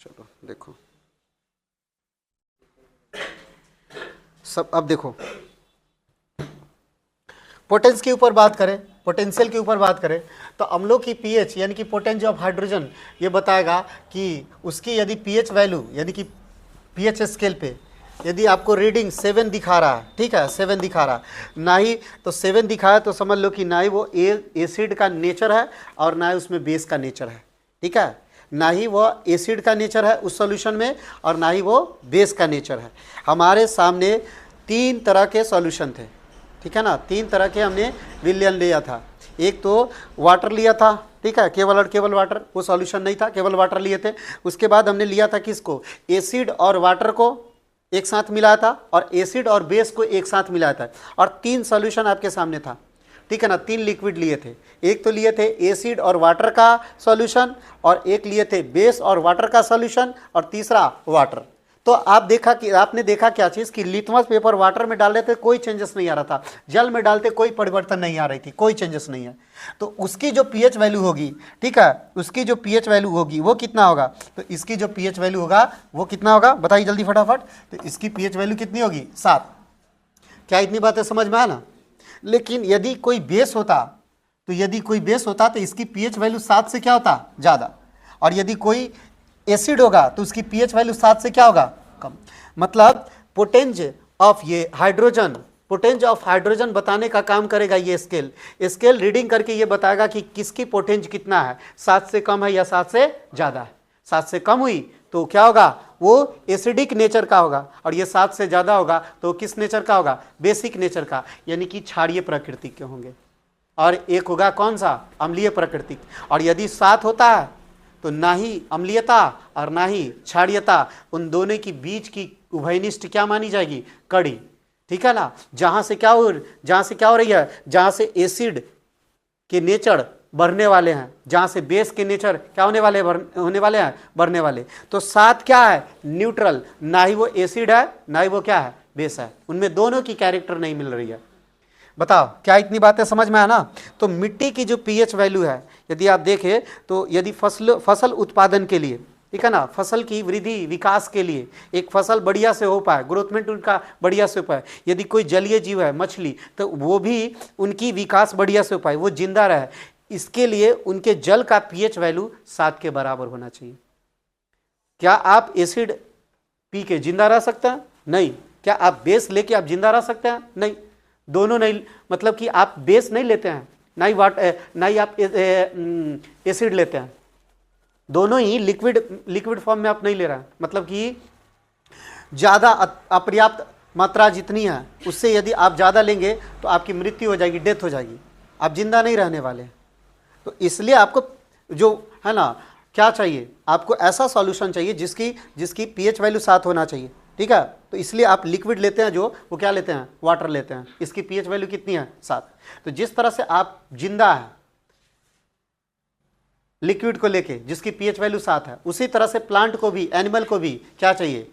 चलो देखो सब। अब देखो पोटेंस के ऊपर बात करें, पोटेंशियल के ऊपर बात करें, तो अम्लों की पीएच यानी कि पोटेंशियल ऑफ हाइड्रोजन ये बताएगा कि उसकी यदि पीएच वैल्यू यानी कि पीएच स्केल पे यदि आपको रीडिंग 7 दिखा रहा है, ठीक है, 7 दिखा रहा, ना ही तो 7 दिखाया तो समझ लो कि ना ही वो एसिड का नेचर है और ना ही उसमें बेस का नेचर है, ठीक है, ना ही वो एसिड का नेचर है उस सॉल्यूशन में और ना ही वो बेस का नेचर है। हमारे सामने 3 तरह के सॉल्यूशन थे, ठीक है ना, 3 तरह के हमने विलयन लिया था। एक तो वाटर लिया था, ठीक है, केवल और केवल वाटर, वो सॉल्यूशन नहीं था, केवल वाटर लिए थे। उसके बाद हमने लिया था किसको, एसिड और वाटर को एक साथ मिलाया था और एसिड और बेस को एक साथ मिलाया था, और 3 सॉल्यूशन आपके सामने था, ठीक है ना, 3 लिक्विड लिए थे। एक तो लिए थे एसिड और वाटर का सॉल्यूशन, और एक लिए थे बेस और वाटर का सॉल्यूशन, और तीसरा वाटर। तो आपने देखा क्या चीज़ कि लिटमस पेपर वाटर में डाल रहे थे, कोई चेंजेस नहीं आ रहा था, जल में डालते कोई परिवर्तन नहीं आ रही थी, कोई चेंजेस नहीं है। तो उसकी जो पीएच वैल्यू होगी, ठीक है, उसकी जो पीएच वैल्यू होगी वो कितना होगा, तो इसकी जो पीएच वैल्यू होगा वो कितना होगा, बताइए जल्दी फटाफट। तो इसकी पीएच वैल्यू कितनी होगी, 7। क्या इतनी बातें समझ में आया ना? लेकिन यदि कोई बेस होता तो इसकी पीएच वैल्यू 7 से क्या होता, ज़्यादा, और यदि कोई एसिड होगा तो उसकी पीएच वैल्यू 7 से क्या होगा, कम। मतलब पोटेंज ऑफ हाइड्रोजन बताने का काम करेगा ये स्केल रीडिंग करके ये बताएगा कि किसकी पोटेंज कितना है, 7 से कम है या 7 से ज़्यादा है। 7 से कम हुई तो क्या होगा, वो एसिडिक नेचर का होगा, और ये 7 से ज़्यादा होगा तो किस नेचर का होगा, बेसिक नेचर का, यानी कि क्षारीय प्रकृति के होंगे। और एक होगा कौन सा, अम्लीय प्रकृति। और यदि 7 होता है तो ना ही अम्लीयता और ना ही क्षारीयता, उन दोनों की बीच की उभयनिष्ठ क्या मानी जाएगी, कड़ी, ठीक है ना। जहां से क्या हो रही है, जहां से एसिड के नेचर बढ़ने वाले हैं, जहां से बेस के नेचर क्या होने वाले हैं, बढ़ने वाले। तो 7 क्या है, न्यूट्रल, ना ही वो एसिड है ना ही वो क्या है, बेस है, उनमें दोनों की कैरेक्टर नहीं मिल रही है। बताओ क्या इतनी बातें समझ में आया ना। तो मिट्टी की जो पीएच वैल्यू है, यदि आप देखें तो यदि फसल उत्पादन के लिए, ठीक है ना, फसल की वृद्धि विकास के लिए, एक फसल बढ़िया से हो पाए, ग्रोथमेंट उनका बढ़िया से हो पाए, यदि कोई जलीय जीव है मछली, तो वो भी उनकी विकास बढ़िया से हो पाए, वो जिंदा रहे, इसके लिए उनके जल का पीएच वैल्यू 7 के बराबर होना चाहिए। क्या आप एसिड पी के जिंदा रह सकते हैं? नहीं। क्या आप बेस लेके आप जिंदा रह सकते हैं? नहीं। दोनों नहीं, मतलब कि आप बेस नहीं लेते हैं, ना ही आप एसिड लेते हैं, दोनों ही लिक्विड फॉर्म में आप नहीं ले रहे हैं, मतलब कि ज़्यादा अपर्याप्त मात्रा जितनी है उससे यदि आप ज़्यादा लेंगे तो आपकी मृत्यु हो जाएगी, डेथ हो जाएगी, आप जिंदा नहीं रहने वाले। तो इसलिए आपको जो है ना क्या चाहिए, आपको ऐसा सॉल्यूशन चाहिए जिसकी पीएच वैल्यू 7 होना चाहिए, ठीक है। तो इसलिए आप लिक्विड लेते हैं, जो वो क्या लेते हैं, वाटर लेते हैं, इसकी पीएच वैल्यू कितनी है, 7। तो जिस तरह से आप जिंदा है लिक्विड को लेके जिसकी पीएच वैल्यू 7 है, उसी तरह से प्लांट को भी, एनिमल को भी क्या चाहिए,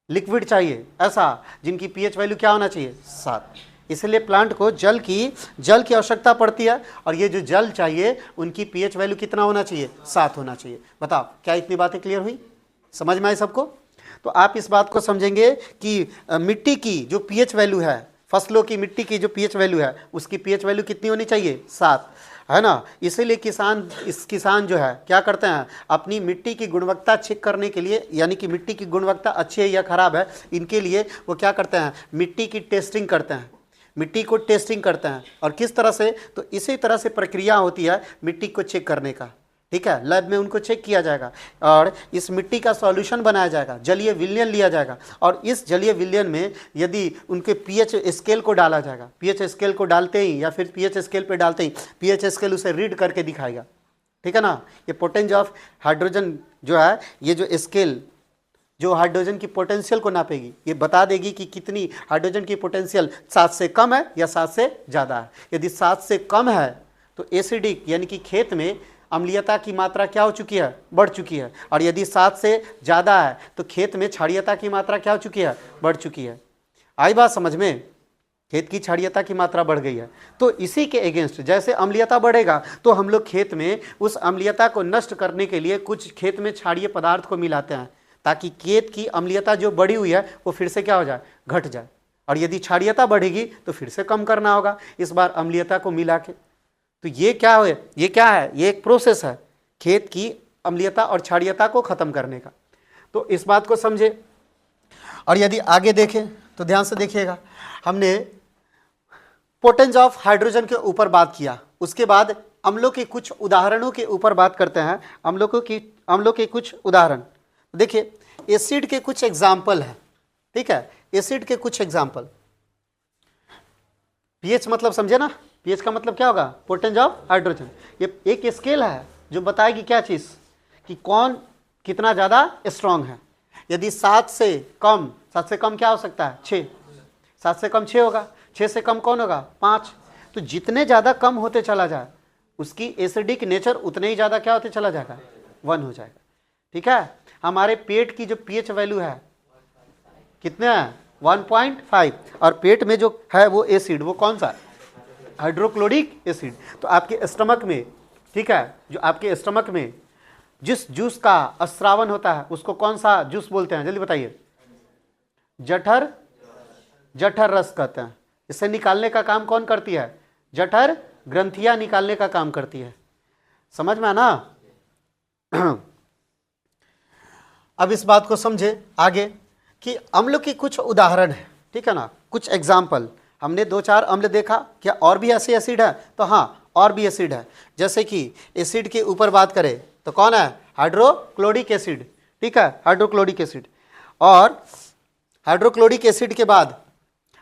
लिक्विड चाहिए, ऐसा जिनकी पीएच वैल्यू क्या होना चाहिए, 7। इसलिए प्लांट को जल की आवश्यकता पड़ती है, और ये जो जल चाहिए उनकी पीएच वैल्यू कितना होना चाहिए, 7 होना चाहिए। बताओ क्या इतनी बातें क्लियर हुई, समझ में आई सबको। तो आप इस बात को समझेंगे कि मिट्टी की जो पीएच वैल्यू है, फसलों की मिट्टी की जो पीएच वैल्यू है, उसकी पीएच वैल्यू कितनी होनी चाहिए, 7, है ना। इसीलिए किसान जो है क्या करते हैं, अपनी मिट्टी की गुणवत्ता चेक करने के लिए, यानी कि मिट्टी की गुणवत्ता अच्छी है या खराब है, इनके लिए वो क्या करते हैं, मिट्टी की टेस्टिंग करते हैं, मिट्टी को टेस्टिंग करते हैं। और किस तरह से, तो इसी तरह से प्रक्रिया होती है मिट्टी को चेक करने का, ठीक है। लैब में उनको चेक किया जाएगा और इस मिट्टी का सॉल्यूशन बनाया जाएगा, जलीय विलयन लिया जाएगा, और इस जलीय विलयन में यदि उनके पीएच स्केल को डाला जाएगा, पीएच स्केल को डालते ही या फिर पीएच स्केल पे डालते ही पीएच स्केल उसे रीड करके दिखाएगा, ठीक है ना। ये पोटेंशियल ऑफ हाइड्रोजन जो है, ये जो स्केल जो हाइड्रोजन की पोटेंशियल को नापेगी, ये बता देगी कि कितनी हाइड्रोजन की पोटेंशियल 7 से कम है या 7 से ज़्यादा है। यदि 7 से कम है तो एसिडिक, यानी कि खेत में अम्लीयता की मात्रा क्या हो चुकी है, बढ़ चुकी है, और यदि 7 से ज़्यादा है तो खेत में क्षारीयता की मात्रा क्या हो चुकी है, बढ़ चुकी है। आई बात समझ में, खेत की क्षारीयता की मात्रा बढ़ गई है। तो इसी के अगेंस्ट जैसे अम्लीयता बढ़ेगा तो हम लोग खेत में उस अम्लीयता को नष्ट करने के लिए कुछ खेत में क्षारीय पदार्थ को मिलाते हैं, ताकि खेत की अम्लीयता जो बढ़ी हुई है वो फिर से क्या हो जाए, घट जाए। और यदि क्षारीयता बढ़ेगी तो फिर से कम करना होगा, इस बार अम्लीयता को मिला के। तो ये क्या है, ये एक प्रोसेस है खेत की अम्लीयता और क्षारीयता को खत्म करने का। तो इस बात को समझे। और यदि आगे देखें तो ध्यान से देखिएगा, हमने पोटेंस ऑफ हाइड्रोजन के ऊपर बात किया, उसके बाद अम्लों के कुछ उदाहरणों के ऊपर बात करते हैं। अम्लों के कुछ उदाहरण देखिए, एसिड के कुछ एग्जाम्पल है, ठीक है। एसिड के कुछ एग्जाम्पल, पीएच मतलब समझे ना, पीएच का मतलब क्या होगा, पोटेंस ऑफ हाइड्रोजन। ये एक स्केल है जो बताएगी क्या चीज़, कि कौन कितना ज़्यादा स्ट्रांग है। यदि 7 से कम क्या हो सकता है, 6, 7 से कम 6 होगा, 6 से कम कौन होगा, 5। तो जितने ज़्यादा कम होते चला जाए उसकी एसिडिक नेचर उतने ही ज़्यादा क्या होते चला जाएगा, 1 हो जाएगा, ठीक है। हमारे पेट की जो पीएच वैल्यू है कितने हैं, 1.5, और पेट में जो है वो एसिड, वो कौन सा है, हाइड्रोक्लोरिक एसिड। तो आपके स्टमक में, ठीक है, जो आपके स्टमक में जिस जूस का स्रावन होता है उसको कौन सा जूस बोलते हैं, जल्दी बताइए, जठर रस कहते हैं। इसे निकालने का काम कौन करती है, जठर ग्रंथियां निकालने का काम करती है। समझ में आना। अब इस बात को समझे आगे कि अम्ल की कुछ उदाहरण है, ठीक है ना, कुछ एग्जाम्पल। हमने 2-4 अम्ल देखा, क्या और भी ऐसे एसिड है, तो हाँ और भी एसिड है। जैसे कि एसिड के ऊपर बात करें तो कौन है, हाइड्रोक्लोरिक एसिड, ठीक है, हाइड्रोक्लोरिक एसिड। और हाइड्रोक्लोरिक एसिड के बाद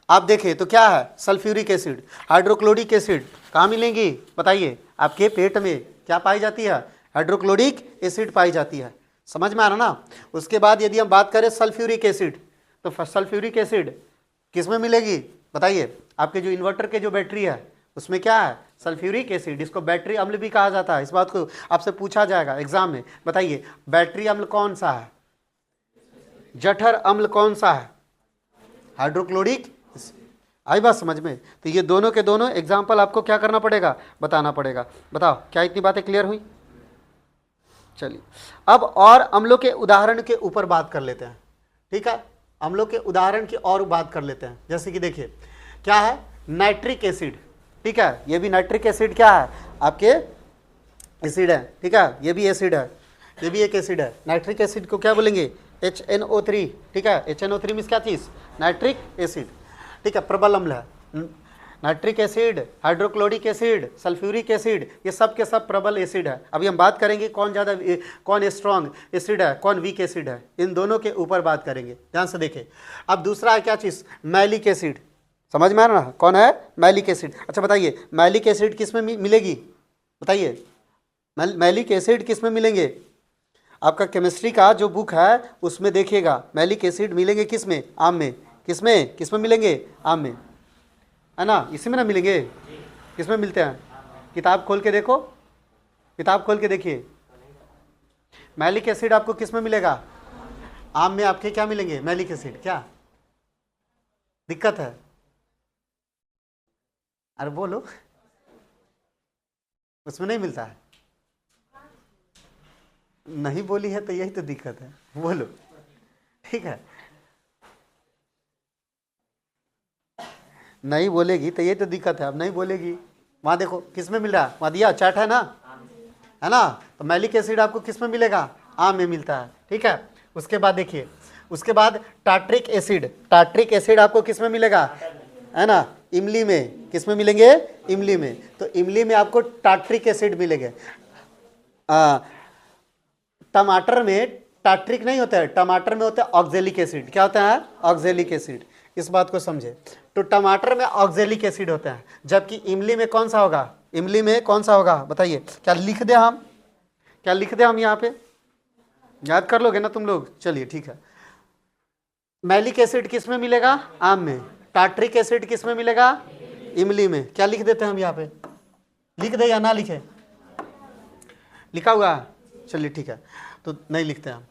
आप देखें तो क्या है, सल्फ्यूरिक एसिड। हाइड्रोक्लोरिक एसिड कहाँ मिलेंगी बताइए, आपके पेट में क्या पाई जाती है, हाइड्रोक्लोरिक एसिड पाई जाती है। समझ में आ रहा ना। उसके बाद यदि हम बात करें सल्फ्यूरिक एसिड, तो सल्फ्यूरिक एसिड किस में मिलेगी बताइए, आपके जो इन्वर्टर के जो बैटरी है उसमें क्या है, सल्फ्यूरिक एसिड। इसको बैटरी अम्ल भी कहा जाता है, इस बात को आपसे पूछा जाएगा एग्जाम में। बताइए बैटरी अम्ल कौन सा है, जठर अम्ल कौन सा है, हाइड्रोक्लोरिक। आई बात समझ में? तो ये दोनों के दोनों एग्जाम्पल आपको क्या करना पड़ेगा, बताना पड़ेगा। बताओ क्या इतनी बातें क्लियर हुई? चलिए अब और अम्लों के उदाहरण के ऊपर बात कर लेते हैं। ठीक है, अम्लों के उदाहरण की और बात कर लेते हैं। जैसे कि देखिए क्या है, नाइट्रिक एसिड। ठीक है, ये भी नाइट्रिक एसिड क्या है, आपके एसिड है। ठीक है, ये भी एसिड है, ये भी एक एसिड है। नाइट्रिक एसिड को क्या बोलेंगे, HNO3। ठीक है, HNO3 मीन्स क्या चीज़, नाइट्रिक एसिड। ठीक है, प्रबल अम्ल है। Nitric acid, hydrochloric acid, sulphuric acid, ये सब के सब प्रबल एसिड है। अभी हम बात करेंगे कौन ज़्यादा, कौन स्ट्रॉन्ग एसिड है, कौन वीक एसिड है, इन दोनों के ऊपर बात करेंगे। ध्यान से देखें। अब दूसरा है क्या चीज़, मैलिक एसिड। समझ में आ रहा है कौन है, मैलिक एसिड। अच्छा बताइए मैलिक एसिड किस में मिलेगी, बताइए मैलिक एसिड किस में मिलेंगे? आपका केमिस्ट्री का जो बुक है उसमें देखिएगा, मैलिक एसिड मिलेंगे किस में, आम में। किस में मिलेंगे, आम में, है ना, इसी में ना मिलेंगे। किस में मिलते हैं, किताब खोल के देखो, किताब खोल के देखिए। मैलिक एसिड आपको किस में मिलेगा, आम में आपके क्या मिलेंगे, मैलिक एसिड। क्या दिक्कत है, अरे बोलो, उसमें नहीं मिलता है। नहीं बोली है तो यही तो दिक्कत है, बोलो। ठीक है, नहीं बोलेगी तो ये तो दिक्कत है। अब नहीं बोलेगी, वहां देखो किस में मिल रहा है, वहां दिया चार्ट है ना। तो मैलिक एसिड आपको किस में मिलेगा, आम में मिलता है। ठीक है, उसके बाद देखिए, उसके बाद टाट्रिक एसिड। टाट्रिक एसिड आपको किस में मिलेगा, है ना, इमली में। किस में मिलेंगे, इमली में। तो इमली में आपको टाट्रिक एसिड मिलेंगे। टमाटर में टाट्रिक नहीं होता है, टमाटर में होता है ऑक्जेलिक एसिड। क्या होता है, ऑक्जेलिक एसिड। इस बात को समझे। तो टमाटर में ऑक्जेलिक एसिड होता है, जबकि इमली में कौन सा होगा, इमली में कौन सा होगा, बताइए। क्या लिख दे हम, क्या लिख दे हम यहाँ पे, याद कर लोगे ना तुम लोग। चलिए ठीक है, मैलिक एसिड किस में मिलेगा, आम में। टाट्रिक एसिड किस में मिलेगा, इमली में। क्या लिख देते हैं हम यहाँ पे, लिख दे या ना लिखे, लिखा हुआ है, चलिए ठीक है, तो नहीं लिखते हम।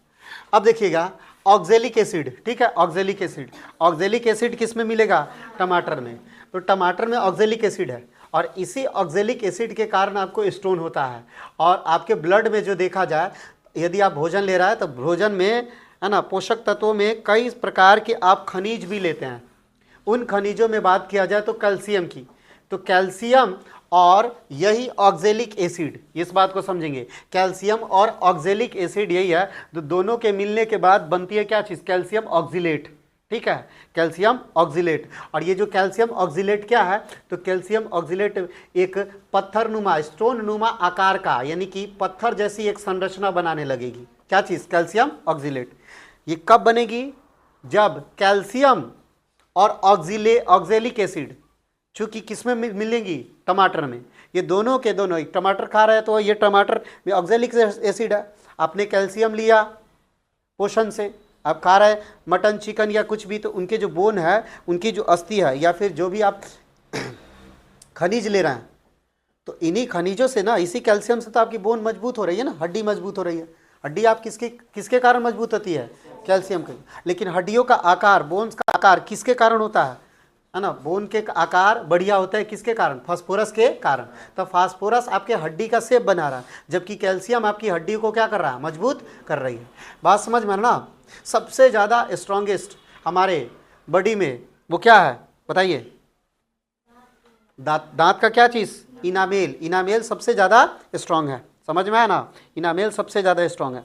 अब देखिएगा ऑक्जेलिक एसिड। ठीक है, ऑक्जेलिक एसिड, ऑक्जेलिक एसिड किस में मिलेगा, टमाटर में। तो टमाटर में ऑक्जेलिक एसिड है, और इसी ऑक्जेलिक एसिड के कारण आपको स्टोन होता है। और आपके ब्लड में जो देखा जाए, यदि आप भोजन ले रहा है तो भोजन में, है ना, पोषक तत्वों में कई प्रकार के आप खनिज भी लेते हैं। उन खनिजों में बात किया जाए तो कैल्शियम की, तो कैल्शियम और यही ऑक्जेलिक एसिड, इस बात को समझेंगे। कैल्शियम और ऑक्जेलिक एसिड यही है, तो दोनों के मिलने के बाद बनती है क्या चीज़, कैल्शियम ऑक्जिलेट। ठीक है, कैल्शियम ऑक्जिलेट। और ये जो कैल्शियम ऑक्जिलेट क्या है, तो कैल्शियम ऑक्जिलेट एक पत्थर नुमा, स्टोन नुमा आकार का, यानी कि पत्थर जैसी एक संरचना बनाने लगेगी। क्या चीज़, कैल्शियम ऑक्जिलेट। ये कब बनेगी, जब कैल्शियम और ऑक्जेलिक एसिड चूंकि किस में मिलेंगी, टमाटर में। ये दोनों के दोनों, टमाटर खा रहे हैं तो ये टमाटर में ऑक्जेलिक एसिड है, आपने कैल्शियम लिया पोषण से, आप खा रहे हैं मटन चिकन या कुछ भी, तो उनके जो बोन है, उनकी जो अस्थि है, या फिर जो भी आप खनिज ले रहे हैं, तो इन्हीं खनिजों से ना, इसी कैल्शियम से तो आपकी बोन मजबूत हो रही है ना, हड्डी मजबूत हो रही है। हड्डी आप किसके कारण मजबूत होती है, कैल्शियम के। लेकिन हड्डियों का आकार, बोन्स का आकार किसके कारण होता है ना, बोन के आकार बढ़िया होता है किसके कारण, फास्फोरस के कारण। तो फास्फोरस आपके हड्डी का शेप बना रहा है, जबकि कैल्शियम आपकी हड्डी को क्या कर रहा है, मजबूत कर रही है। बात समझ में ना। सबसे ज़्यादा स्ट्रॉन्गेस्ट हमारे बॉडी में वो क्या है, बताइए। दांत का क्या चीज़, इनामेल। इनामेल सबसे ज़्यादा स्ट्रॉन्ग है, समझ में आया ना, इनामेल सबसे ज़्यादा स्ट्रॉन्ग है।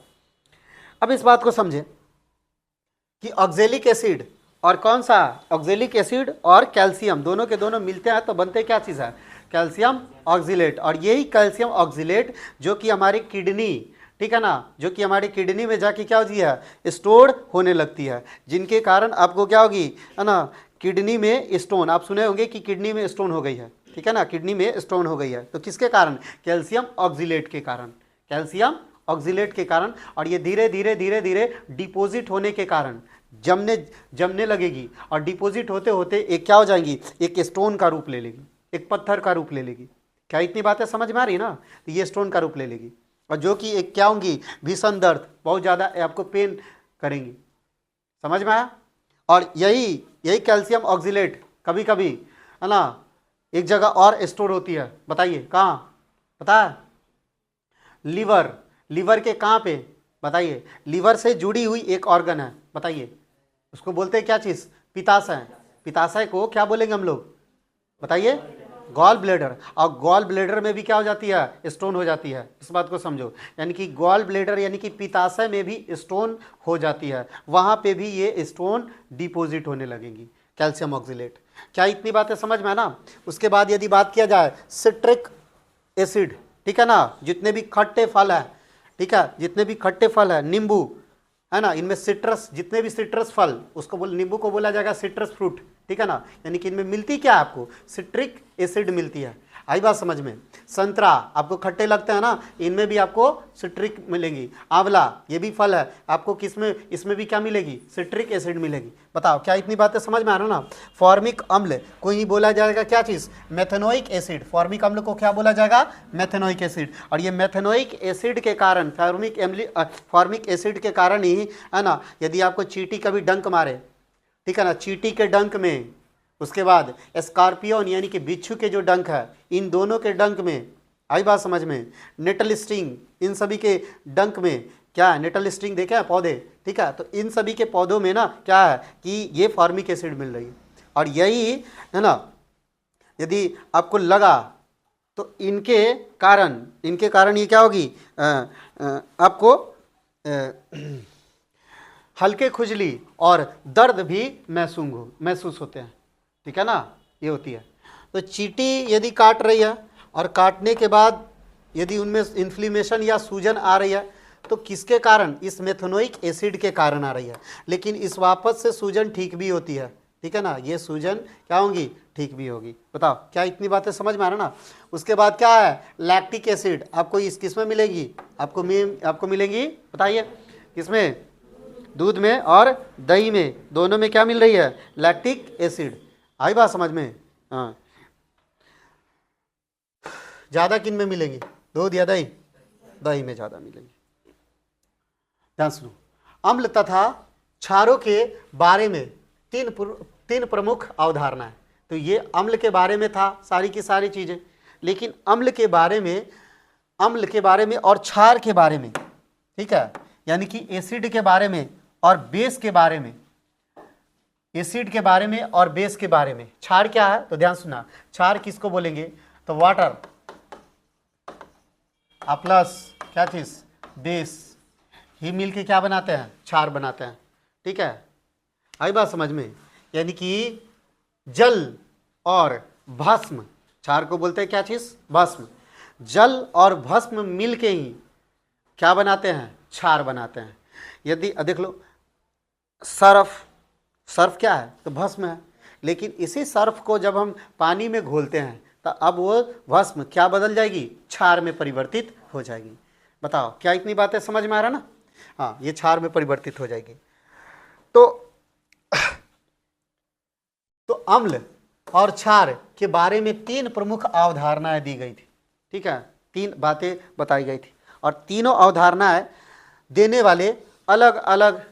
अब इस बात को समझें कि ऑक्जेलिक एसिड और कौन सा, ऑक्जेलिक एसिड और कैल्शियम दोनों के दोनों मिलते हैं तो बनते क्या चीज़ है, कैल्शियम ऑक्जिलेट। और यही कैल्शियम ऑक्जिलेट जो कि हमारी किडनी, ठीक है ना, जो कि हमारी किडनी में जाके क्या होती है, स्टोर होने लगती है, जिनके कारण आपको क्या होगी, है ना, किडनी में स्टोन। आप सुने होंगे कि किडनी में स्टोन हो गई है, ठीक है ना, किडनी में स्टोन हो गई है, तो किसके कारण, कैल्शियम ऑक्जिलेट के कारण, कैल्शियम ऑक्जिलेट के कारण। और ये धीरे धीरे धीरे धीरे डिपॉजिट होने के कारण जमने लगेगी, और डिपॉजिट होते होते एक क्या हो जाएंगी, एक स्टोन का रूप ले लेगी, एक पत्थर का रूप ले लेगी। क्या इतनी बातें समझ में आ रही ना, तो ये स्टोन का रूप ले लेगी, और जो कि एक क्या होंगी, भीषण दर्द, बहुत ज़्यादा आपको पेन करेंगी, समझ में आया। और यही कैल्शियम ऑक्जिलेट कभी कभी है ना एक जगह और स्टोर होती है, बताइए कहाँ, पता है? लीवर के कहाँ पे, बताइए? लीवर से जुड़ी हुई एक ऑर्गन है, बताइए उसको बोलते हैं क्या चीज़? पित्ताशय। पित्ताशय को क्या बोलेंगे हम लोग, बताइए? Gall bladder. और गॉल ब्लेडर में भी क्या हो जाती है? स्टोन हो जाती है। इस बात को समझो, यानी कि गॉल ब्लेडर यानी कि पित्ताशय में भी स्टोन हो जाती है, वहाँ पे भी ये स्टोन डिपॉजिट होने लगेंगी, कैल्शियम ऑक्जिलेट। क्या इतनी बातें समझ में है ना? उसके बाद यदि बात किया जाए सिट्रिक एसिड, ठीक है ना, जितने भी खट्टे फल है, ठीक है, जितने भी खट्टे फल है, नींबू है ना, इनमें सिट्रस, जितने भी सिट्रस फल, उसको नींबू को बोला जाएगा सिट्रस फ्रूट, ठीक है ना, यानी कि इनमें मिलती क्या है आपको? सिट्रिक एसिड मिलती है। आई बात समझ में? संतरा आपको खट्टे लगते हैं ना, इनमें भी आपको सिट्रिक मिलेगी। आंवला ये भी फल है, आपको किसमें, इसमें भी क्या मिलेगी? सिट्रिक एसिड मिलेगी। बताओ क्या इतनी बातें समझ में आ रहा ना? फॉर्मिक अम्ल को ही बोला जाएगा क्या चीज़? Methanoic acid. फॉर्मिक अम्ल को क्या बोला जाएगा? Methanoic acid. और ये मेथेनोइक एसिड के कारण, फॉर्मिक एसिड के कारण ही है ना, यदि आपको चींटी कभी डंक मारे, ठीक है ना, चींटी के डंक में, उसके बाद स्कॉर्पियन यानी कि बिच्छू के जो डंक है, इन दोनों के डंक में, आई बात समझ में? नेटल स्टिंग, इन सभी के डंक में क्या है? नेटल स्टिंग देखे हैं पौधे, ठीक है, तो इन सभी के पौधों में ना क्या है कि ये फॉर्मिक एसिड मिल रही है। और यही है ना, यदि आपको लगा तो इनके कारण ये क्या होगी? आपको हल्के खुजली और दर्द भी महसूस होते हैं, ठीक है ना, ये होती है। तो चींटी यदि काट रही है और काटने के बाद यदि उनमें इन्फ्लेमेशन या सूजन आ रही है, तो किसके कारण? इस मेथेनोइक एसिड के कारण आ रही है। लेकिन इस वापस से सूजन ठीक भी होती है, ठीक है ना, ये सूजन क्या होगी? ठीक भी होगी। बताओ क्या इतनी बातें समझ में आ रहा ना? उसके बाद क्या है? लैक्टिक एसिड आपको इस किसमें मिलेगी? आपको मिलेगी, बताइए किसमें? दूध में और दही में, दोनों में क्या मिल रही है? Lactic acid. आई बात समझ में? हाँ। ज़्यादा किन में मिलेंगी? दूध या दही? दही में ज़्यादा मिलेंगी। ध्यान सुनो, अम्ल तथा क्षारों के बारे में तीन प्रमुख अवधारणाएं। तो ये अम्ल के बारे में था सारी की सारी चीज़ें, लेकिन अम्ल के बारे में और क्षार के बारे में, ठीक है, यानी कि एसिड के बारे में और बेस के बारे में, एसिड के बारे में और बेस के बारे में। क्षार क्या है? तो ध्यान सुना, क्षार किसको बोलेंगे? तो वाटर प्लस क्या चीज? बेस ही मिलके क्या बनाते हैं? क्षार बनाते हैं, ठीक है। आई बात समझ में? यानी कि जल और भस्म, क्षार को बोलते हैं क्या चीज? भस्म। जल और भस्म मिलके ही क्या बनाते हैं? क्षार बनाते हैं। यदि देख लो, सर्फ क्या है? तो भस्म है, लेकिन इसी सर्फ को जब हम पानी में घोलते हैं तो अब वो भस्म क्या बदल जाएगी? क्षार में परिवर्तित हो जाएगी। बताओ क्या इतनी बातें समझ में आ रहा ना? हाँ, ये क्षार में परिवर्तित हो जाएगी। तो अम्ल और क्षार के बारे में तीन प्रमुख अवधारणाएं दी गई थी, ठीक है, तीन बातें बताई गई थी, और तीनों अवधारणाएं देने वाले अलग अलग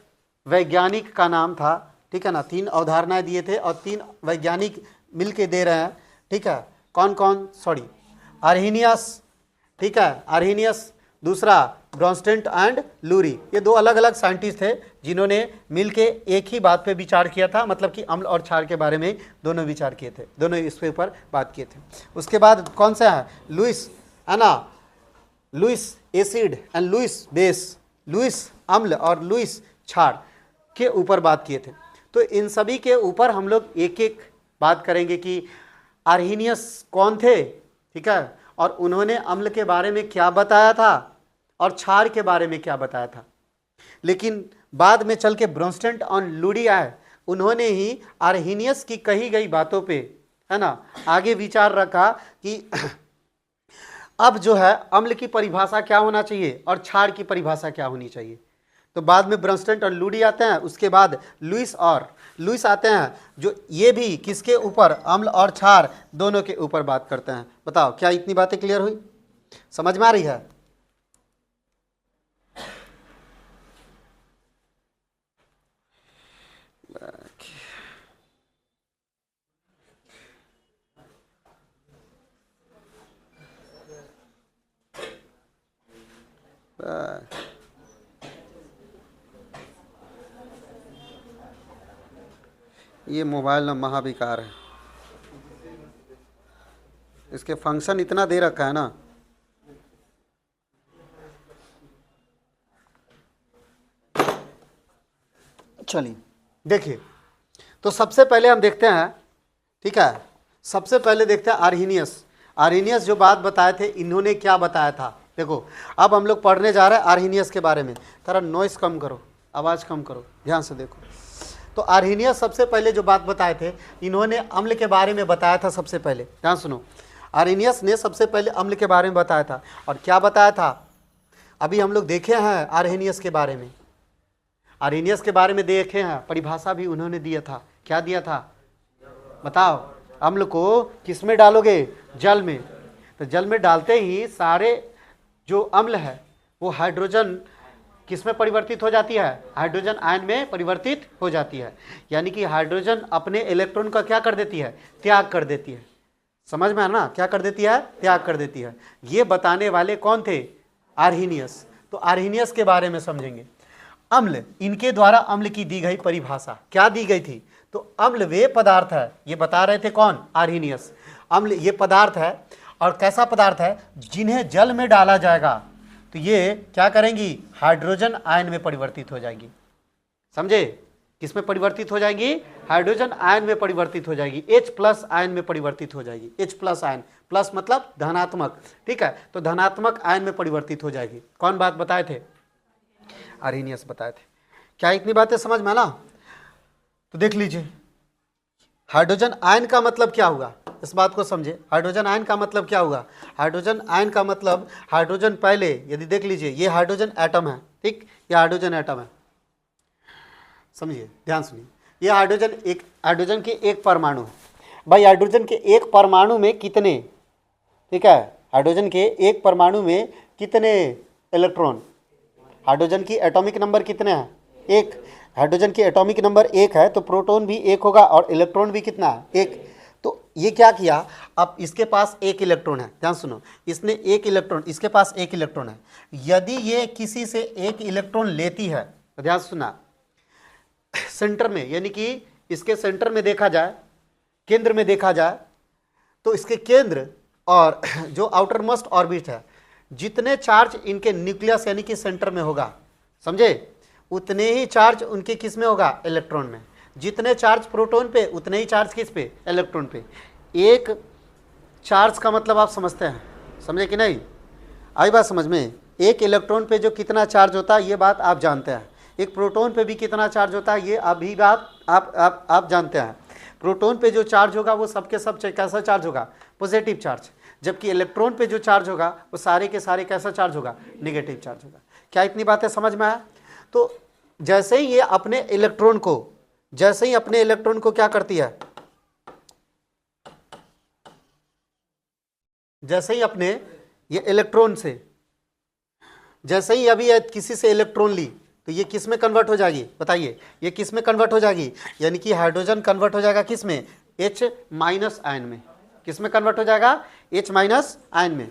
वैज्ञानिक का नाम था, ठीक है ना। तीन अवधारणाएं दिए थे और तीन वैज्ञानिक मिलके दे रहे हैं, ठीक है। कौन कौन? आर्हेनियस, ठीक है, आर्हेनियस, दूसरा ब्रॉन्स्टेड एंड लूरी। ये दो अलग अलग साइंटिस्ट थे जिन्होंने मिलके एक ही बात पे विचार किया था, मतलब कि अम्ल और क्षार के बारे में दोनों विचार किए थे, दोनों इसके ऊपर बात किए थे। उसके बाद कौन सा है? लुईस, है ना, Lewis acid and Lewis base, Lewis अम्ल और लुईस क्षार के ऊपर बात किए थे। तो इन सभी के ऊपर हम लोग एक एक बात करेंगे कि आर्हेनियस कौन थे, ठीक है, और उन्होंने अम्ल के बारे में क्या बताया था और क्षार के बारे में क्या बताया था। लेकिन बाद में चल के ब्रॉन्स्टेड और लूरी आए, उन्होंने ही आर्हेनियस की कही गई बातों पे, है ना, आगे विचार रखा कि अब जो है अम्ल की परिभाषा क्या होना चाहिए और क्षार की परिभाषा क्या होनी चाहिए। तो बाद में ब्रॉन्स्टेड और लूरी आते हैं, उसके बाद लुईस आते हैं, जो ये भी किसके ऊपर? अम्ल और क्षार दोनों के ऊपर बात करते हैं। बताओ क्या इतनी बातें क्लियर हुई? समझ में आ रही है? ये मोबाइल ना महाविकार है, इसके फंक्शन इतना दे रखा है ना, चलिए देखिए। तो सबसे पहले हम देखते हैं, ठीक है, सबसे पहले देखते हैं आर्हीनियस। आर्हीनियस जो बात बताए थे, इन्होंने क्या बताया था, देखो अब हम लोग पढ़ने जा रहे हैं आर्हीनियस के बारे में। थोड़ा नॉइस कम करो, आवाज़ कम करो, ध्यान से देखो। तो आर्हीनियस सबसे पहले जो बात बताए थे, इन्होंने अम्ल के बारे में बताया था। सबसे पहले ध्यान सुनो, आर्हीनियस ने सबसे पहले अम्ल के बारे में बताया था। और क्या बताया था, अभी हम लोग देखे हैं आर्हीनियस के बारे में, आर्हीनियस के बारे में देखे हैं, परिभाषा भी उन्होंने दिया था। क्या दिया था बताओ, अम्ल को किस में डालोगे, जल में। तो जल में डालते ही सारे जो अम्ल है वो हाइड्रोजन किस में परिवर्तित हो जाती है, हाइड्रोजन आयन में परिवर्तित हो जाती है। यानी कि हाइड्रोजन अपने इलेक्ट्रॉन का क्या कर देती है, त्याग कर देती है। समझ में आ ना, क्या कर देती है, त्याग कर देती है। ये बताने वाले कौन थे, आर्हीनियस। तो आर्हीनियस के बारे में समझेंगे। अम्ल, इनके द्वारा अम्ल की दी गई परिभाषा क्या दी गई थी, तो अम्ल वे पदार्थ है, ये बता रहे थे कौन, आर्हीनियस। अम्ल ये पदार्थ है, और कैसा पदार्थ है, जिन्हें जल में डाला जाएगा तो ये क्या करेंगी, हाइड्रोजन आयन में परिवर्तित हो जाएगी। समझे, किस में परिवर्तित हो जाएंगी, हाइड्रोजन आयन में परिवर्तित हो जाएगी, H+ आयन में परिवर्तित हो जाएगी। H+ आयन, प्लस मतलब धनात्मक, ठीक है, तो धनात्मक आयन में परिवर्तित हो जाएगी। कौन बात बताए थे, आर्हीनियस बताए थे। क्या इतनी बातें समझ में आना, तो देख लीजिए। हाइड्रोजन आयन का मतलब क्या हुआ, इस बात को समझे। हाइड्रोजन आयन का मतलब क्या हुआ, हाइड्रोजन आयन का मतलब हाइड्रोजन पहले, यदि देख लीजिए ये हाइड्रोजन एटम है, ठीक, ये हाइड्रोजन एटम है, समझिए, ध्यान सुनिए। ये हाइड्रोजन के एक परमाणु है। भाई हाइड्रोजन के एक परमाणु में कितने, ठीक है, हाइड्रोजन के एक परमाणु में कितने इलेक्ट्रॉन, हाइड्रोजन की एटॉमिक नंबर कितने हैं, एक। हाइड्रोजन की एटॉमिक नंबर एक है तो प्रोटॉन भी एक होगा और इलेक्ट्रॉन भी कितना है, एक। तो ये क्या किया, अब इसके पास एक इलेक्ट्रॉन है, ध्यान सुनो, इसने एक इलेक्ट्रॉन, इसके पास एक इलेक्ट्रॉन है। यदि ये किसी से एक इलेक्ट्रॉन लेती है तो ध्यान सुना, सेंटर में, यानी कि इसके सेंटर में देखा जाए, केंद्र में देखा जाए, तो इसके केंद्र और जो आउटर मोस्ट ऑर्बिट है, जितने चार्ज इनके न्यूक्लियस यानी कि सेंटर में होगा, समझे, उतने ही चार्ज उनके किस में होगा, इलेक्ट्रॉन में। जितने चार्ज प्रोटॉन पे उतने ही चार्ज किस पे, इलेक्ट्रॉन पे। एक चार्ज का मतलब आप समझते हैं, समझे कि नहीं, आई बात समझ में। एक इलेक्ट्रॉन पे जो कितना चार्ज होता है ये बात आप जानते हैं, एक प्रोटॉन पे भी कितना चार्ज होता है ये अभी बात आप जानते हैं। प्रोटॉन पे जो चार्ज होगा वो सबके सब कैसा चार्ज होगा, पॉजिटिव चार्ज, जबकि इलेक्ट्रॉन पे जो चार्ज होगा वो सारे के सारे कैसा चार्ज होगा, नेगेटिव चार्ज होगा। क्या इतनी बातें समझ में आया। तो जैसे ही ये अपने इलेक्ट्रॉन को क्या करती है, जैसे ही अपने ये इलेक्ट्रॉन से, जैसे ही अभी किसी से इलेक्ट्रॉन ली तो ये किस में कन्वर्ट हो जाएगी, बताइए, ये किस में कन्वर्ट हो जाएगी, यानी कि हाइड्रोजन कन्वर्ट हो जाएगा किस में, H- आयन में। किस में कन्वर्ट हो जाएगा, H- आयन में।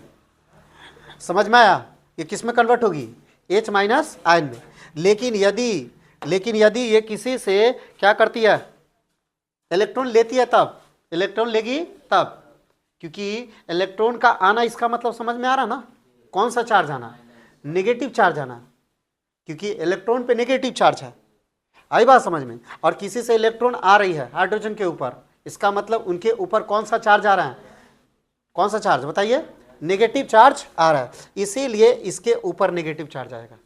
समझ में आया, ये किस में कन्वर्ट होगी, H- आयन में। लेकिन यदि ये किसी से क्या करती है, इलेक्ट्रॉन लेती है, तब इलेक्ट्रॉन लेगी तब, क्योंकि इलेक्ट्रॉन का आना, इसका मतलब समझ में आ रहा ना, कौन सा चार्ज आना, नेगेटिव चार्ज आना, क्योंकि इलेक्ट्रॉन पे नेगेटिव चार्ज है, आई बात समझ में। और किसी से इलेक्ट्रॉन आ रही है हाइड्रोजन के ऊपर, इसका मतलब उनके ऊपर कौन सा चार्ज आ रहा है, कौन सा चार्ज बताइए, नेगेटिव चार्ज आ रहा है, इसीलिए इसके ऊपर नेगेटिव चार्ज आएगा।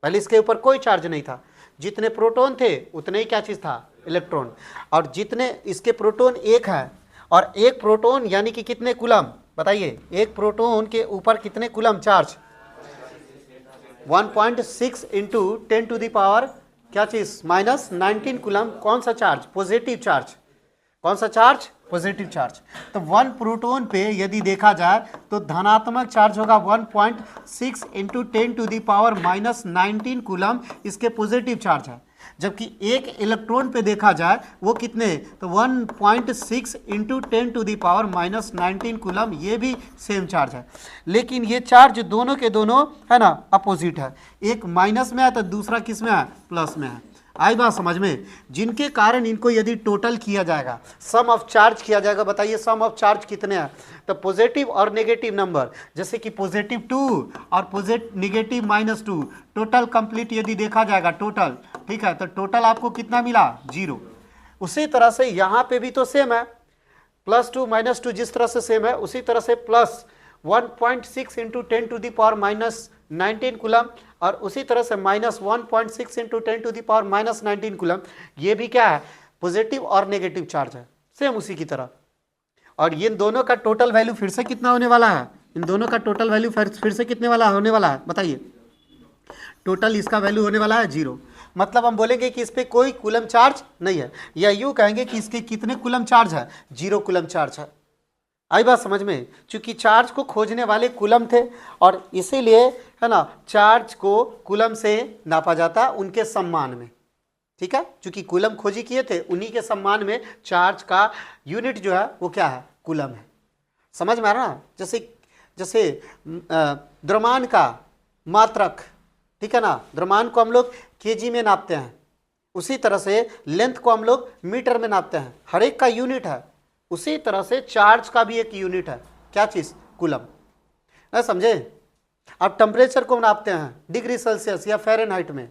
पहले इसके ऊपर कोई चार्ज नहीं था, जितने प्रोटॉन थे उतने ही क्या चीज़ था, इलेक्ट्रॉन। और जितने इसके प्रोटॉन एक है, और एक प्रोटॉन यानी कि कितने कूलम बताइए, एक प्रोटॉन के ऊपर कितने कूलम चार्ज, 1.6 × 10⁻, क्या चीज़, -19 कूलम। कौन सा चार्ज, पॉजिटिव चार्ज, कौन सा चार्ज, पॉजिटिव चार्ज। तो 1 प्रोटॉन पे यदि देखा जाए तो धनात्मक चार्ज होगा 1.6 × 10⁻⁻19 कूलम, इसके पॉजिटिव चार्ज है। जबकि एक इलेक्ट्रॉन पे देखा जाए वो कितने, तो 1.6 × 10⁻⁻19 कूलम, ये भी सेम चार्ज है। लेकिन ये चार्ज दोनों के दोनों है ना अपोजिट है, एक माइनस में है तो दूसरा किस में है, प्लस में है। आई बात समझ में, जिनके कारण इनको यदि टोटल किया जाएगा, सम ऑफ चार्ज किया जाएगा, बताइए सम ऑफ चार्ज कितने हैं, तो पॉजिटिव और नेगेटिव नंबर, जैसे कि पॉजिटिव 2 और नेगेटिव -2, टोटल कंप्लीट यदि देखा जाएगा टोटल, ठीक है, तो टोटल आपको कितना मिला 0। उसी तरह से यहाँ पे भी तो सेम है, +2 -2 जिस तरह से सेम है, उसी तरह से प्लस 1.6 इंटू 10⁻19 कूलम, और उसी तरह से -1.6 इंटू 10⁻19 कूलम, ये भी क्या है, पॉजिटिव और नेगेटिव चार्ज है, सेम उसी की तरह। और इन दोनों का टोटल वैल्यू फिर से कितना होने वाला है, इन दोनों का टोटल वैल्यू फिर से कितने वाला होने वाला है, बताइए, टोटल इसका वैल्यू होने वाला है 0। मतलब हम बोलेंगे कि इस पर कोई कूलम चार्ज नहीं है, या यूँ कहेंगे कि इसके कितने कूलम चार्ज है, 0 कूलम चार्ज है। आई बात समझ में, चूंकि चार्ज को खोजने वाले कूलम थे, और इसीलिए है ना चार्ज को कूलम से नापा जाता उनके सम्मान में, ठीक है, चूंकि कूलम खोजी किए थे उन्हीं के सम्मान में चार्ज का यूनिट जो है वो क्या है, कूलम है। समझ में आ रहा ना, जैसे द्रव्यमान का मात्रक, ठीक है ना, द्रव्यमान को हम लोग केजी में नापते हैं, उसी तरह से लेंथ को हम लोग मीटर में नापते हैं, हर एक का यूनिट है। उसी तरह से चार्ज का भी एक यूनिट है, क्या चीज़, कूलम, ना समझे। आप टेम्परेचर को नापते हैं डिग्री सेल्सियस या फ़ारेनहाइट में,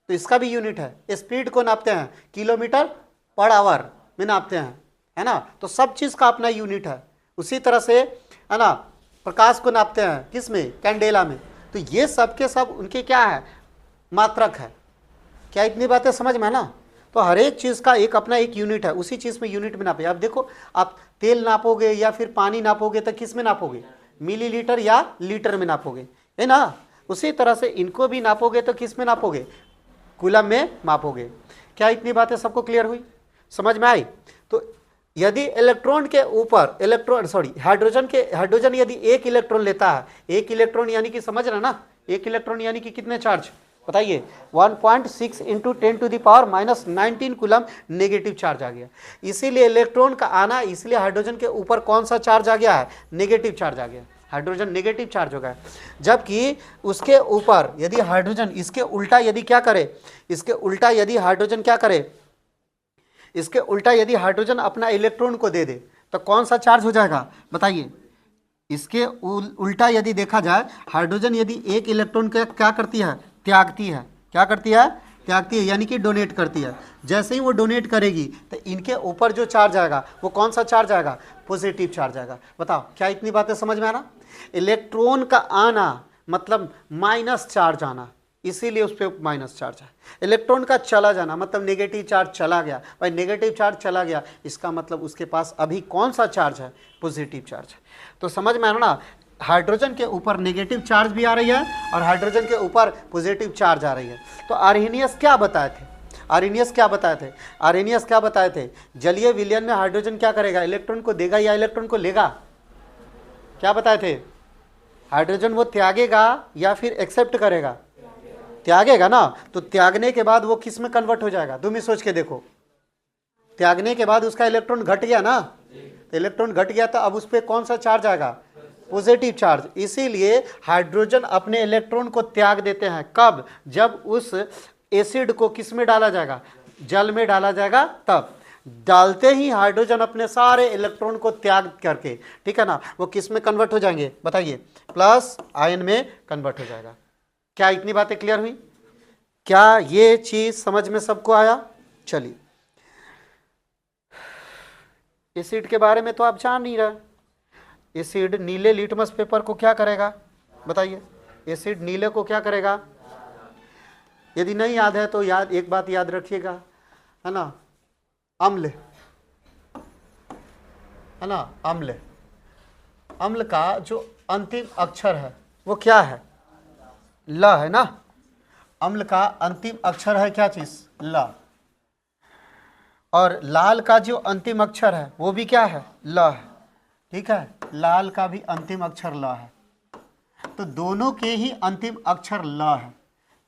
तो इसका भी यूनिट है। स्पीड को नापते हैं km/h में नापते हैं, है ना, तो सब चीज़ का अपना यूनिट है। उसी तरह से है ना प्रकाश को नापते हैं किस में, कैंडेला में, तो ये सब के सब उनके क्या है, मात्रक है। क्या इतनी बातें समझ में है ना। तो हर एक चीज़ का एक अपना एक यूनिट है, उसी चीज़ में यूनिट में नापे। अब देखो, आप तेल नापोगे या फिर पानी नापोगे तो किस में नापोगे, मिलीलीटर या लीटर में नापोगे, है ना। उसी तरह से इनको भी नापोगे तो किस में नापोगे, कूलम में मापोगे। क्या इतनी बातें सबको क्लियर हुई, समझ में आई। तो यदि इलेक्ट्रॉन के ऊपर हाइड्रोजन यदि एक इलेक्ट्रॉन लेता है, एक इलेक्ट्रॉन यानी कि समझ रहे ना, एक इलेक्ट्रॉन यानी कि कितने चार्ज बताइए, 1.6 इंटू 10⁻19 कूलम नेगेटिव चार्ज आ गया। इसीलिए इलेक्ट्रॉन का आना, इसलिए हाइड्रोजन के ऊपर कौन सा चार्ज आ गया है, नेगेटिव चार्ज आ गया, हाइड्रोजन नेगेटिव चार्ज हो गया। जबकि उसके ऊपर यदि हाइड्रोजन इसके उल्टा यदि क्या करे, इसके उल्टा यदि हाइड्रोजन क्या करे, इसके उल्टा यदि हाइड्रोजन अपना इलेक्ट्रॉन को दे दे तो कौन सा चार्ज हो जाएगा बताइए। इसके उल्टा यदि देखा जाए, हाइड्रोजन यदि एक इलेक्ट्रॉन का क्या करती है, त्यागती है, क्या करती है, त्यागती है, यानी कि डोनेट करती है। जैसे ही वो डोनेट करेगी तो इनके ऊपर जो चार्ज आएगा वो कौन सा चार्ज आएगा, पॉजिटिव चार्ज आएगा। बताओ क्या इतनी बातें समझ में आना। इलेक्ट्रॉन का आना मतलब माइनस चार्ज आना, इसीलिए उस पर माइनस चार्ज है। इलेक्ट्रॉन का चला जाना मतलब नेगेटिव चार्ज चला गया, भाई नेगेटिव चार्ज चला गया, इसका मतलब उसके पास अभी कौन सा चार्ज है, पॉजिटिव चार्ज है। तो समझ में आना ना, हाइड्रोजन के ऊपर नेगेटिव चार्ज भी आ रही है और हाइड्रोजन के ऊपर पॉजिटिव चार्ज आ रही है। तो आर्हेनियस क्या बताए थे, आर्हेनियस क्या बताए थे, आर्हेनियस क्या बताए थे, जलीय विलयन में हाइड्रोजन क्या करेगा, इलेक्ट्रॉन को देगा या इलेक्ट्रॉन को लेगा, क्या बताए थे। हाइड्रोजन वो त्यागेगा या फिर एक्सेप्ट करेगा, त्यागेगा ना। तो त्यागने के बाद वो किस में कन्वर्ट हो जाएगा, तुम ही सोच के देखो। त्यागने के बाद उसका इलेक्ट्रॉन घट गया ना, तो इलेक्ट्रॉन घट गया तो अब उस पर कौन सा चार्ज आएगा, पॉजिटिव चार्ज। इसीलिए हाइड्रोजन अपने इलेक्ट्रॉन को त्याग देते हैं, कब, जब उस एसिड को किस में डाला जाएगा, जल में डाला जाएगा। तब डालते ही हाइड्रोजन अपने सारे इलेक्ट्रॉन को त्याग करके, ठीक है ना, वो किस में कन्वर्ट हो जाएंगे बताइए, प्लस आयन में कन्वर्ट हो जाएगा। क्या इतनी बातें क्लियर हुई, क्या ये चीज समझ में सबको आया। चलिए, एसिड के बारे में तो आप जान नहीं रहे। एसिड नीले लिटमस पेपर को क्या करेगा बताइए, एसिड नीले को क्या करेगा। यदि नहीं याद है तो याद, एक बात याद रखिएगा, है ना, अम्ल, है ना, अम्ल, अम्ल का जो अंतिम अक्षर है वो क्या है, ल है ना। अम्ल का अंतिम अक्षर है क्या चीज, ल। और लाल का जो अंतिम अक्षर है वो भी क्या है, ल है, ठीक है। लाल का भी अंतिम अक्षर ल है, तो दोनों के ही अंतिम अक्षर ल है।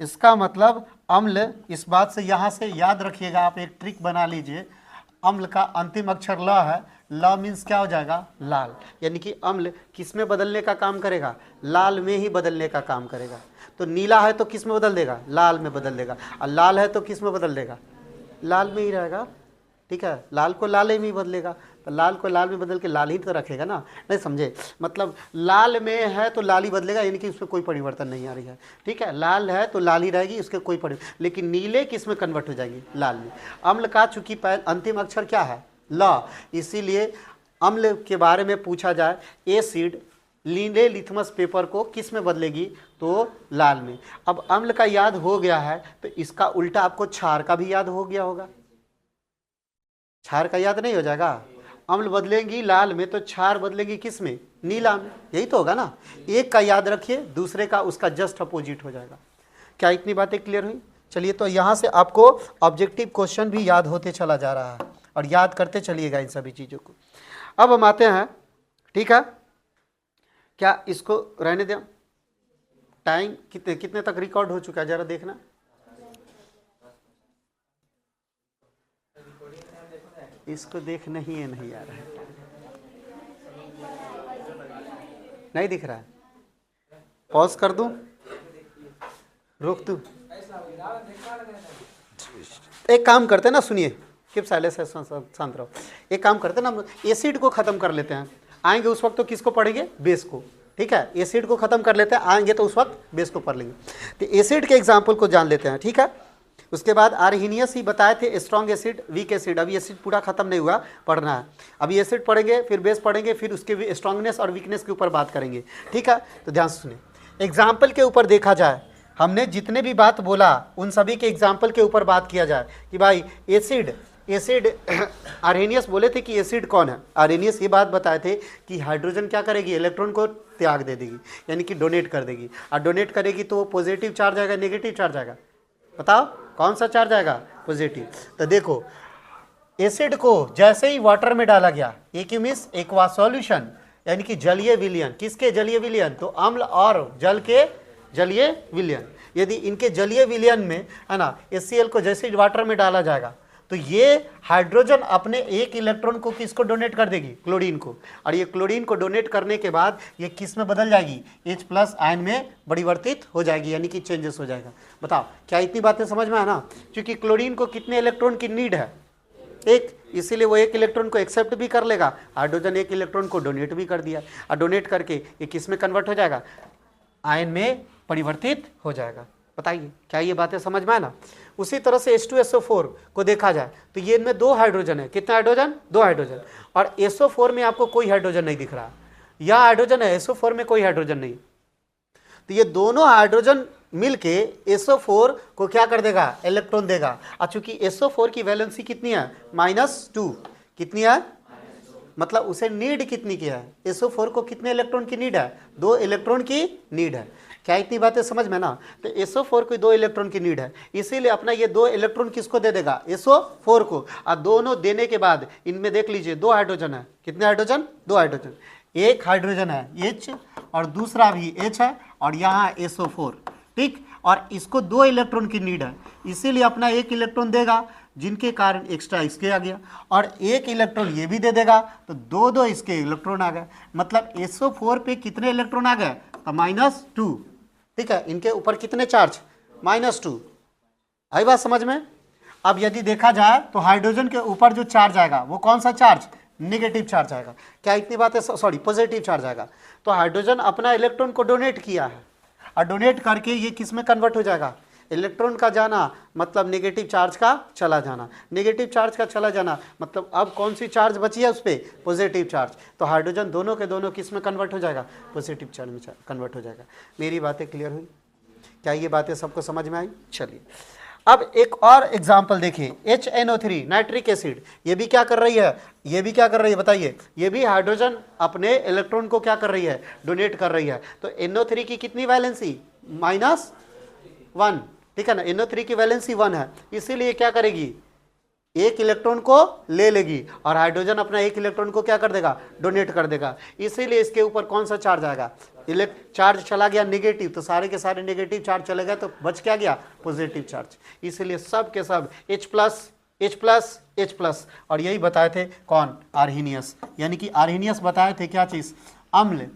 इसका मतलब अम्ल, इस बात से यहाँ से याद रखिएगा, आप एक ट्रिक बना लीजिए। अम्ल का अंतिम अक्षर ल है, ल मीन्स क्या हो जाएगा, लाल, यानी कि अम्ल किस में बदलने का काम करेगा, लाल में ही बदलने का काम करेगा। तो नीला है तो किस में बदल देगा, लाल में बदल देगा, और लाल है तो किस में बदल देगा, लाल में ही रहेगा, ठीक है, लाल को लाल में ही बदलेगा, तो लाल को लाल में बदल के लाल ही तो रखेगा ना, नहीं समझे, मतलब लाल में है तो लाल ही बदलेगा, यानी कि उसमें कोई परिवर्तन नहीं आ रही है, ठीक है, लाल है तो लाल ही रहेगी, उसके कोई परिवर्तन, लेकिन नीले किस में कन्वर्ट हो जाएंगे, लाल में। अम्ल का चूंकि अंतिम अक्षर क्या है, ल, इसीलिए अम्ल के बारे में पूछा जाए, एसिड नीले लिथमस पेपर को किस में बदलेगी, तो लाल में। अब अम्ल का याद हो गया है तो इसका उल्टा आपको क्षार का भी याद हो गया होगा, क्षार का याद नहीं हो जाएगा, अम्ल बदलेंगी लाल में तो क्षार बदलेंगी किस में, नीला में, यही तो होगा ना, एक का याद रखिए दूसरे का उसका जस्ट अपोजिट हो जाएगा। क्या इतनी बातें क्लियर हुई? चलिए, तो यहाँ से आपको ऑब्जेक्टिव क्वेश्चन भी याद होते चला जा रहा है और याद करते चलिएगा इन सभी चीज़ों को। अब हम आते हैं, ठीक है, क्या इसको रहने दें, टाइम कितने तक रिकॉर्ड हो चुका है जरा देखना, इसको देखना ही है, नहीं आ रहा है, नहीं दिख रहा है, पॉज कर दूं, रोक दूं, एक काम करते ना, सुनिए, किप साइलेंस है, शांत रहो, एक काम करते ना, एसिड को खत्म कर लेते हैं, आएंगे उस वक्त तो किसको पढ़ेंगे, बेस को, ठीक है, एसिड को खत्म कर लेते हैं, आएंगे तो उस वक्त बेस को पढ़ लेंगे। तो एसिड के एग्जाम्पल को जान लेते हैं, ठीक है, उसके बाद आर्हीनियस ही बताए थे, स्ट्रॉन्ग एसिड, वीक एसिड, अभी एसिड पूरा खत्म नहीं हुआ, पढ़ना है, अभी एसिड पढ़ेंगे, फिर बेस पढ़ेंगे, फिर उसके स्ट्रॉन्गनेस और वीकनेस के ऊपर बात करेंगे, ठीक है। तो ध्यान से सुनिए, एग्जाम्पल के ऊपर देखा जाए, हमने जितने भी बात बोला उन सभी के एग्जाम्पल के ऊपर बात किया जाए कि भाई एसिड आर्हेनियस बोले थे कि एसिड कौन है, आर्हेनियस ये बात बताए थे कि हाइड्रोजन क्या करेगी, इलेक्ट्रॉन को त्याग दे देगी, यानी कि डोनेट कर देगी, और डोनेट करेगी तो वो पॉजिटिव चार्ज आएगा, नेगेटिव चार्ज आएगा, बताओ कौन सा चार्ज आएगा, पॉजिटिव। तो देखो एसिड को जैसे ही वाटर में डाला गया, एक्यूमिस एक्वा सॉल्यूशन, यानी कि जलीय विलयन, किसके जलीय विलयन, तो अम्ल और जल के जलीय विलयन, यदि इनके जलीय विलयन में है ना HCl को जैसे वाटर में डाला जाएगा तो ये हाइड्रोजन अपने एक इलेक्ट्रॉन को किसको डोनेट कर देगी, क्लोरीन को, और ये क्लोरीन को डोनेट करने के बाद ये किस में बदल जाएगी, H+ आयन में परिवर्तित हो जाएगी, यानी कि चेंजेस हो जाएगा। बताओ क्या इतनी बातें समझ में है ना, क्योंकि क्लोरीन को कितने इलेक्ट्रॉन की नीड है, एक, इसीलिए वो एक इलेक्ट्रॉन को एक्सेप्ट भी कर लेगा, हाइड्रोजन एक इलेक्ट्रॉन को डोनेट भी कर दिया, और डोनेट करके ये किस में कन्वर्ट हो जाएगा, आयन में परिवर्तित हो जाएगा। बताइए क्या ये बातें समझ में आए ना। उसी तरह से H2SO4 को देखा जाए तो ये इनमें 2 हाइड्रोजन है, कितना हाइड्रोजन, 2 हाइड्रोजन, और SO4 में आपको कोई हाइड्रोजन नहीं दिख रहा, यह हाइड्रोजन है, SO4 में कोई हाइड्रोजन नहीं, तो ये दोनों हाइड्रोजन मिलके SO4 को क्या कर देगा, इलेक्ट्रॉन देगा, और चूंकि SO4 की वैलेंसी कितनी है, -2, कितनी है, मतलब उसे नीड कितनी की है, SO4 को कितने इलेक्ट्रॉन की नीड है, 2 इलेक्ट्रॉन की नीड है। क्या इतनी बातें समझ में ना, तो SO4 को 2 इलेक्ट्रॉन की नीड है, इसीलिए अपना ये 2 इलेक्ट्रॉन किसको दे देगा, SO4 को, और दोनों देने के बाद इनमें देख लीजिए 2 हाइड्रोजन है, कितने हाइड्रोजन, 2 हाइड्रोजन, एक हाइड्रोजन है H और दूसरा भी H है, और यहाँ SO4, ठीक, और इसको 2 इलेक्ट्रॉन की नीड है, इसीलिए अपना 1 इलेक्ट्रॉन देगा, जिनके कारण एक्स्ट्रा इसके आ गया, और 1 इलेक्ट्रॉन ये भी दे देगा, तो 2 इसके इलेक्ट्रॉन आ गए, मतलब SO4 पे कितने इलेक्ट्रॉन आ गए, तो -2, ठीक है, इनके ऊपर कितने चार्ज, -2, आई बात समझ में। अब यदि देखा जाए तो हाइड्रोजन के ऊपर जो चार्ज आएगा वो कौन सा चार्ज, नेगेटिव चार्ज आएगा। क्या इतनी बातें, सॉरी पॉजिटिव चार्ज आएगा। तो हाइड्रोजन अपना इलेक्ट्रॉन को डोनेट किया है, और डोनेट करके ये किस में कन्वर्ट हो जाएगा, इलेक्ट्रॉन का जाना मतलब नेगेटिव चार्ज का चला जाना, नेगेटिव चार्ज का चला जाना मतलब अब कौन सी चार्ज बची है उस पर, पॉजिटिव चार्ज। तो हाइड्रोजन दोनों के दोनों किस में कन्वर्ट हो जाएगा, पॉजिटिव चार्ज में कन्वर्ट हो जाएगा। मेरी बातें क्लियर हुई, क्या ये बातें सबको समझ में आई। चलिए अब एक और एग्जाम्पल देखिए, HNO3 नाइट्रिक एसिड, ये भी क्या कर रही है, ये भी क्या कर रही है, बताइए, ये भी हाइड्रोजन अपने इलेक्ट्रॉन को क्या कर रही है, डोनेट कर रही है। तो NO3 की कितनी वैलेंसी, -1, ठीक है ना, NO3 की वैलेंसी 1 है, इसीलिए क्या करेगी, 1 इलेक्ट्रॉन को ले लेगी, और हाइड्रोजन अपना 1 इलेक्ट्रॉन को क्या कर देगा, डोनेट कर देगा, इसीलिए इसके ऊपर कौन सा चार्ज आएगा, चार्ज चला गया नेगेटिव, तो सारे के सारे नेगेटिव चार्ज चले गए, तो बच क्या गया, पॉजिटिव चार्ज। इसीलिए सब के सब H+, और यही बताए थे कौन, आर्हीनियस, यानी कि आर्हीनियस बताए थे क्या चीज, अम्ल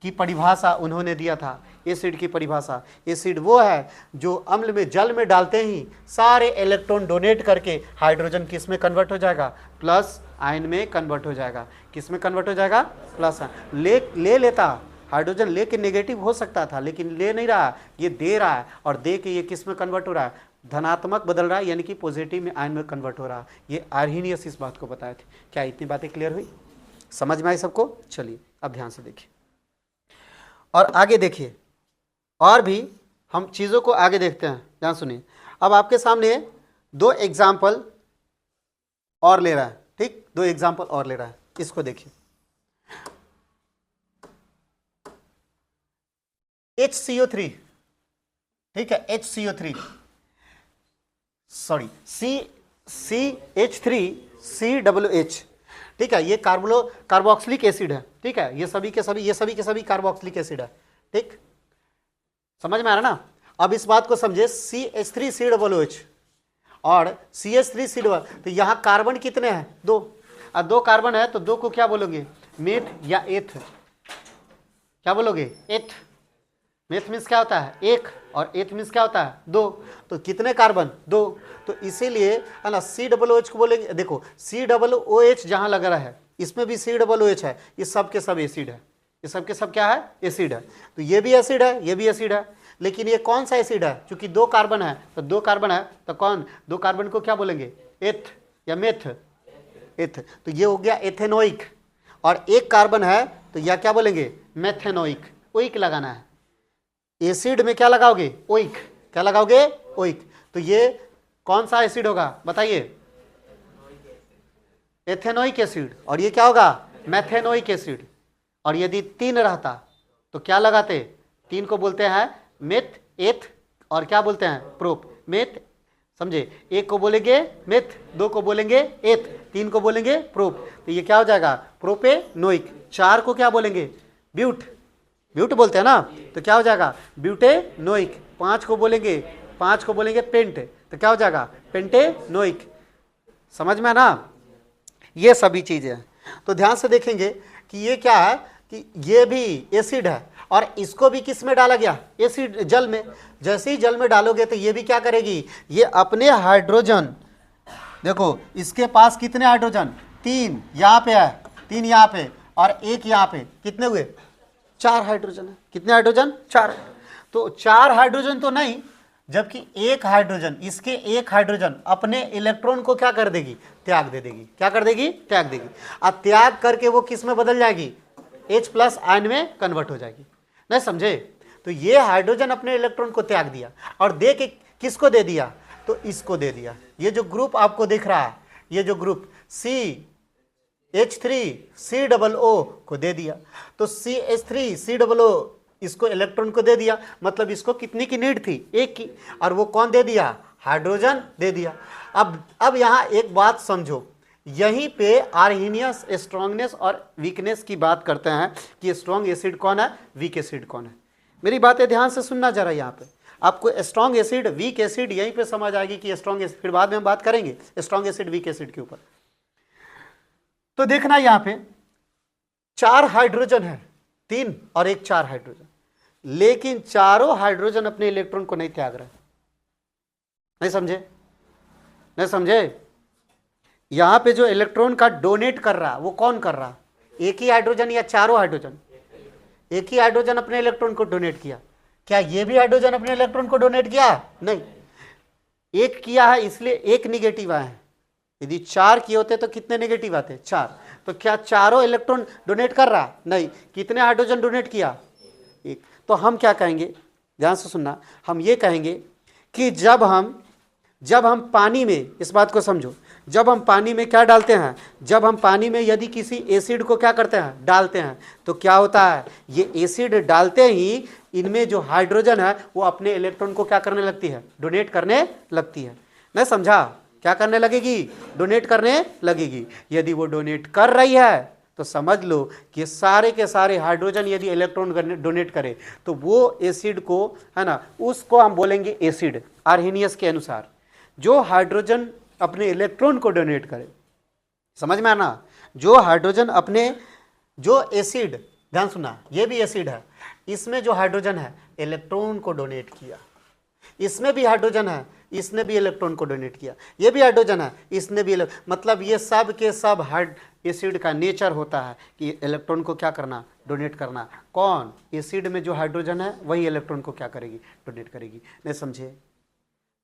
की परिभाषा उन्होंने दिया था। एसिड की परिभाषा, एसिड वो है जो अम्ल में, जल में डालते ही सारे इलेक्ट्रॉन डोनेट करके हाइड्रोजन किस में कन्वर्ट हो जाएगा, प्लस आयन में कन्वर्ट हो जाएगा। किस में कन्वर्ट हो जाएगा, प्लस आयन। ले लेता हाइड्रोजन, लेके नेगेटिव हो सकता था, लेकिन ले नहीं रहा, ये दे रहा है, और दे के ये किस में कन्वर्ट हो रहा है, धनात्मक बदल रहा है, यानी कि पॉजिटिव में, आयन में कन्वर्ट हो रहा है। ये आर्हीनियस इस बात को बताए थे। क्या इतनी बातें क्लियर हुई, समझ में आई सबको? चलिए अब ध्यान से देखिए और आगे देखिए, और भी हम चीज़ों को आगे देखते हैं, ध्यान सुनिए। अब आपके सामने 2 एग्जाम्पल और ले रहा है, ठीक, 2 एग्जाम्पल और ले रहा है, इसको देखिए। HCO3, ठीक है, HCO3 सॉरी CH3COOH, ठीक है, ये कार्बोक्सिलिक एसिड है, ठीक है, ये सभी के सभी कार्बोक्सिलिक एसिड है, ठीक, समझ में आ रहा ना? अब इस बात को समझे, CH3COOH और CH3COOH, तो यहाँ कार्बन कितने हैं, 2, और 2 कार्बन है तो 2 को क्या बोलोगे, मेथ या एथ, क्या बोलोगे, एथ। मेथ मीन्स क्या होता है, 1, और एथ मीन्स क्या होता है, 2, तो कितने कार्बन, 2, तो इसीलिए है ना COOH को बोलेंगे। देखो COOH जहां लग रहा है इसमें भी COOH है, ये सब के सब एसिड है, ये सब के सब क्या है, एसिड है। तो ये भी एसिड है, ये भी एसिड है, लेकिन ये कौन सा एसिड है, क्योंकि 2 कार्बन है, तो 2 कार्बन है तो कौन, 2 कार्बन को क्या बोलेंगे, एथ या मेथ, एथ, तो ये हो गया एथेनोइक। और 1 कार्बन है तो यह क्या बोलेंगे, मेथेनोइक। ओइक लगाना है, एसिड में क्या लगाओगे, ओइक, क्या लगाओगे, ओइक। तो ये कौन सा एसिड होगा बताइए, एथेनोइक एसिड, और ये क्या होगा, मेथेनोइक एसिड। और यदि 3 रहता तो क्या लगाते, 3 को बोलते हैं मेथ, एथ, और क्या बोलते हैं, प्रोप, मेथ, समझे, 1 को बोलेंगे मेथ, 2 को बोलेंगे एथ, 3 को बोलेंगे प्रोप, तो ये क्या हो जाएगा, प्रोपेनोइक। 4 को क्या बोलेंगे, ब्यूट, ब्यूट बोलते हैं ना, तो क्या हो जाएगा, ब्यूटेनोइक। 5 को बोलेंगे पेंट, तो क्या हो जाएगा, पेंटेनोइक। समझ में ना, ये सभी चीजें हैं। तो ध्यान से देखेंगे कि ये क्या है, कि ये भी एसिड है, और इसको भी किस में डाला गया, एसिड, जल में। जैसे ही जल में डालोगे तो ये भी क्या करेगी, ये अपने हाइड्रोजन, देखो इसके पास कितने हाइड्रोजन, 3 यहाँ पे है, 3 यहाँ पे, और 1 यहाँ पे, कितने हुए, 4 हाइड्रोजन है। कितने हाइड्रोजन, 4। तो 4 हाइड्रोजन तो नहीं, जबकि 1 हाइड्रोजन, इसके 1 हाइड्रोजन अपने इलेक्ट्रॉन को क्या कर देगी, त्याग दे देगी। क्या कर देगी, त्याग देगी। अब त्याग करके वो किस में बदल जाएगी, H+ आयन में कन्वर्ट हो जाएगी। नहीं समझे? तो ये हाइड्रोजन अपने इलेक्ट्रॉन को त्याग दिया, और दे के किसको दे दिया, तो इसको दे दिया। ये जो ग्रुप आपको दिख रहा है, ये जो ग्रुप CH3COO को दे दिया, तो CH3COO इसको इलेक्ट्रॉन को दे दिया, मतलब इसको कितनी की नीड थी, 1 की, और वो कौन दे दिया, हाइड्रोजन दे दिया। अब यहाँ एक बात समझो, यहीं पे आर्हीनियस स्ट्रांगनेस और वीकनेस की बात करते हैं कि स्ट्रांग एसिड कौन है, वीक एसिड कौन है। मेरी बातें ध्यान से सुनना जरा, यहाँ पे आपको स्ट्रांग एसिड, वीक एसिड यहीं पे समझ आएगी कि स्ट्रांग एसिड, फिर बाद में हम बात करेंगे स्ट्रांग एसिड, वीक एसिड के ऊपर। तो देखना यहाँ पे 4 हाइड्रोजन है, 3 और 1 4 हाइड्रोजन, लेकिन चारों हाइड्रोजन अपने इलेक्ट्रॉन को नहीं त्याग रहे। नहीं समझे, नहीं समझे? यहां पे जो इलेक्ट्रॉन का डोनेट कर रहा वो कौन कर रहा, 1 ही हाइड्रोजन या चारों हाइड्रोजन? 1 ही हाइड्रोजन अपने इलेक्ट्रॉन को डोनेट किया। क्या ये भी हाइड्रोजन अपने इलेक्ट्रॉन को डोनेट किया? नहीं, 1 किया है इसलिए 1 निगेटिव आए हैं। यदि 4 किए होते तो कितने नेगेटिव आते, 4। तो क्या चारों इलेक्ट्रॉन डोनेट कर रहा? नहीं। कितने हाइड्रोजन डोनेट किया? 1। तो हम क्या कहेंगे, ध्यान से सुनना, हम ये कहेंगे कि जब हम पानी में, इस बात को समझो, जब हम पानी में क्या डालते हैं, जब हम पानी में यदि किसी एसिड को क्या करते हैं, डालते हैं, तो क्या होता है, ये एसिड डालते ही इनमें जो हाइड्रोजन है वो अपने इलेक्ट्रॉन को क्या करने लगती है, डोनेट करने लगती है। नहीं समझा? क्या करने लगेगी, डोनेट करने लगेगी। यदि वो डोनेट कर रही है तो समझ लो कि सारे के सारे हाइड्रोजन यदि इलेक्ट्रॉन डोनेट करे तो वो एसिड को, है ना, उसको हम बोलेंगे एसिड। आर्हीनियस के अनुसार जो हाइड्रोजन अपने इलेक्ट्रॉन को डोनेट करे, समझ में आना, जो हाइड्रोजन अपने, जो एसिड ध्यान सुनना, ये भी एसिड है, इसमें जो हाइड्रोजन है इलेक्ट्रॉन को डोनेट किया, इसमें भी हाइड्रोजन है, इसने भी इलेक्ट्रॉन को डोनेट किया, ये भी हाइड्रोजन है, इसने भी मतलब ये सब के सब एसिड का नेचर होता है कि इलेक्ट्रॉन को क्या करना, डोनेट करना। कौन? एसिड में जो हाइड्रोजन है वही इलेक्ट्रॉन को क्या करेगी, डोनेट करेगी। नहीं समझे?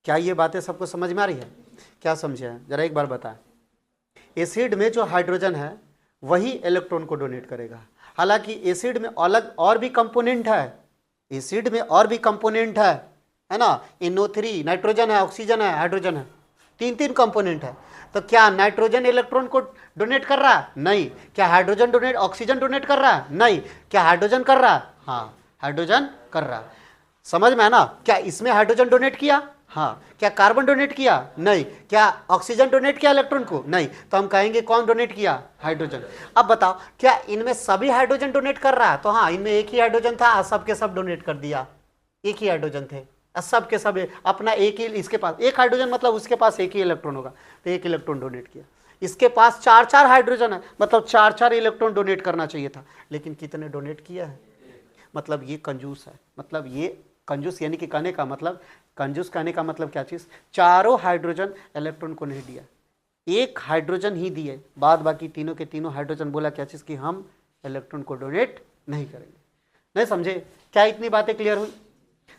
क्या ये बातें सबको समझ में आ रही है? क्या समझे हैं जरा एक बार बताएं। एसिड में जो हाइड्रोजन है वही इलेक्ट्रॉन को डोनेट करेगा। हालांकि एसिड में अलग और भी कंपोनेंट है, एसिड में और भी कंपोनेंट है ना, NO3 नाइट्रोजन है, ऑक्सीजन है, हाइड्रोजन है, तीन कंपोनेंट है। तो क्या नाइट्रोजन इलेक्ट्रॉन को डोनेट कर रहा है? नहीं। क्या हाइड्रोजन डोनेट, ऑक्सीजन डोनेट कर रहा है? नहीं। क्या हाइड्रोजन कर रहा है? हाँ, हाइड्रोजन कर रहा है। समझ में है ना? क्या इसमें हाइड्रोजन डोनेट किया? हाँ। क्या कार्बन डोनेट किया? नहीं। क्या ऑक्सीजन डोनेट किया इलेक्ट्रॉन को? नहीं। तो हम कहेंगे कौन डोनेट किया? हाइड्रोजन। अब बताओ क्या इनमें सभी हाइड्रोजन डोनेट कर रहा है? तो हाँ, इनमें एक ही हाइड्रोजन था, सब के सब डोनेट कर दिया, एक ही हाइड्रोजन थे, सब के सब अपना एक ही, इसके पास एक हाइड्रोजन मतलब उसके पास एक ही इलेक्ट्रॉन होगा, तो एक इलेक्ट्रॉन डोनेट किया। इसके पास 4 हाइड्रोजन है, मतलब 4 इलेक्ट्रॉन डोनेट करना चाहिए था, लेकिन कितने डोनेट किया है? मतलब ये कंजूस है। मतलब ये कंजूस यानी कि कहने का मतलब, कंजूस कहने का मतलब क्या चीज़? 4 हाइड्रोजन इलेक्ट्रॉन को नहीं दिया, एक हाइड्रोजन ही दिए, बाद बाकी तीनों के तीनों हाइड्रोजन बोला क्या चीज़ कि हम इलेक्ट्रॉन को डोनेट नहीं करेंगे। नहीं समझे? क्या इतनी बातें क्लियर हुई?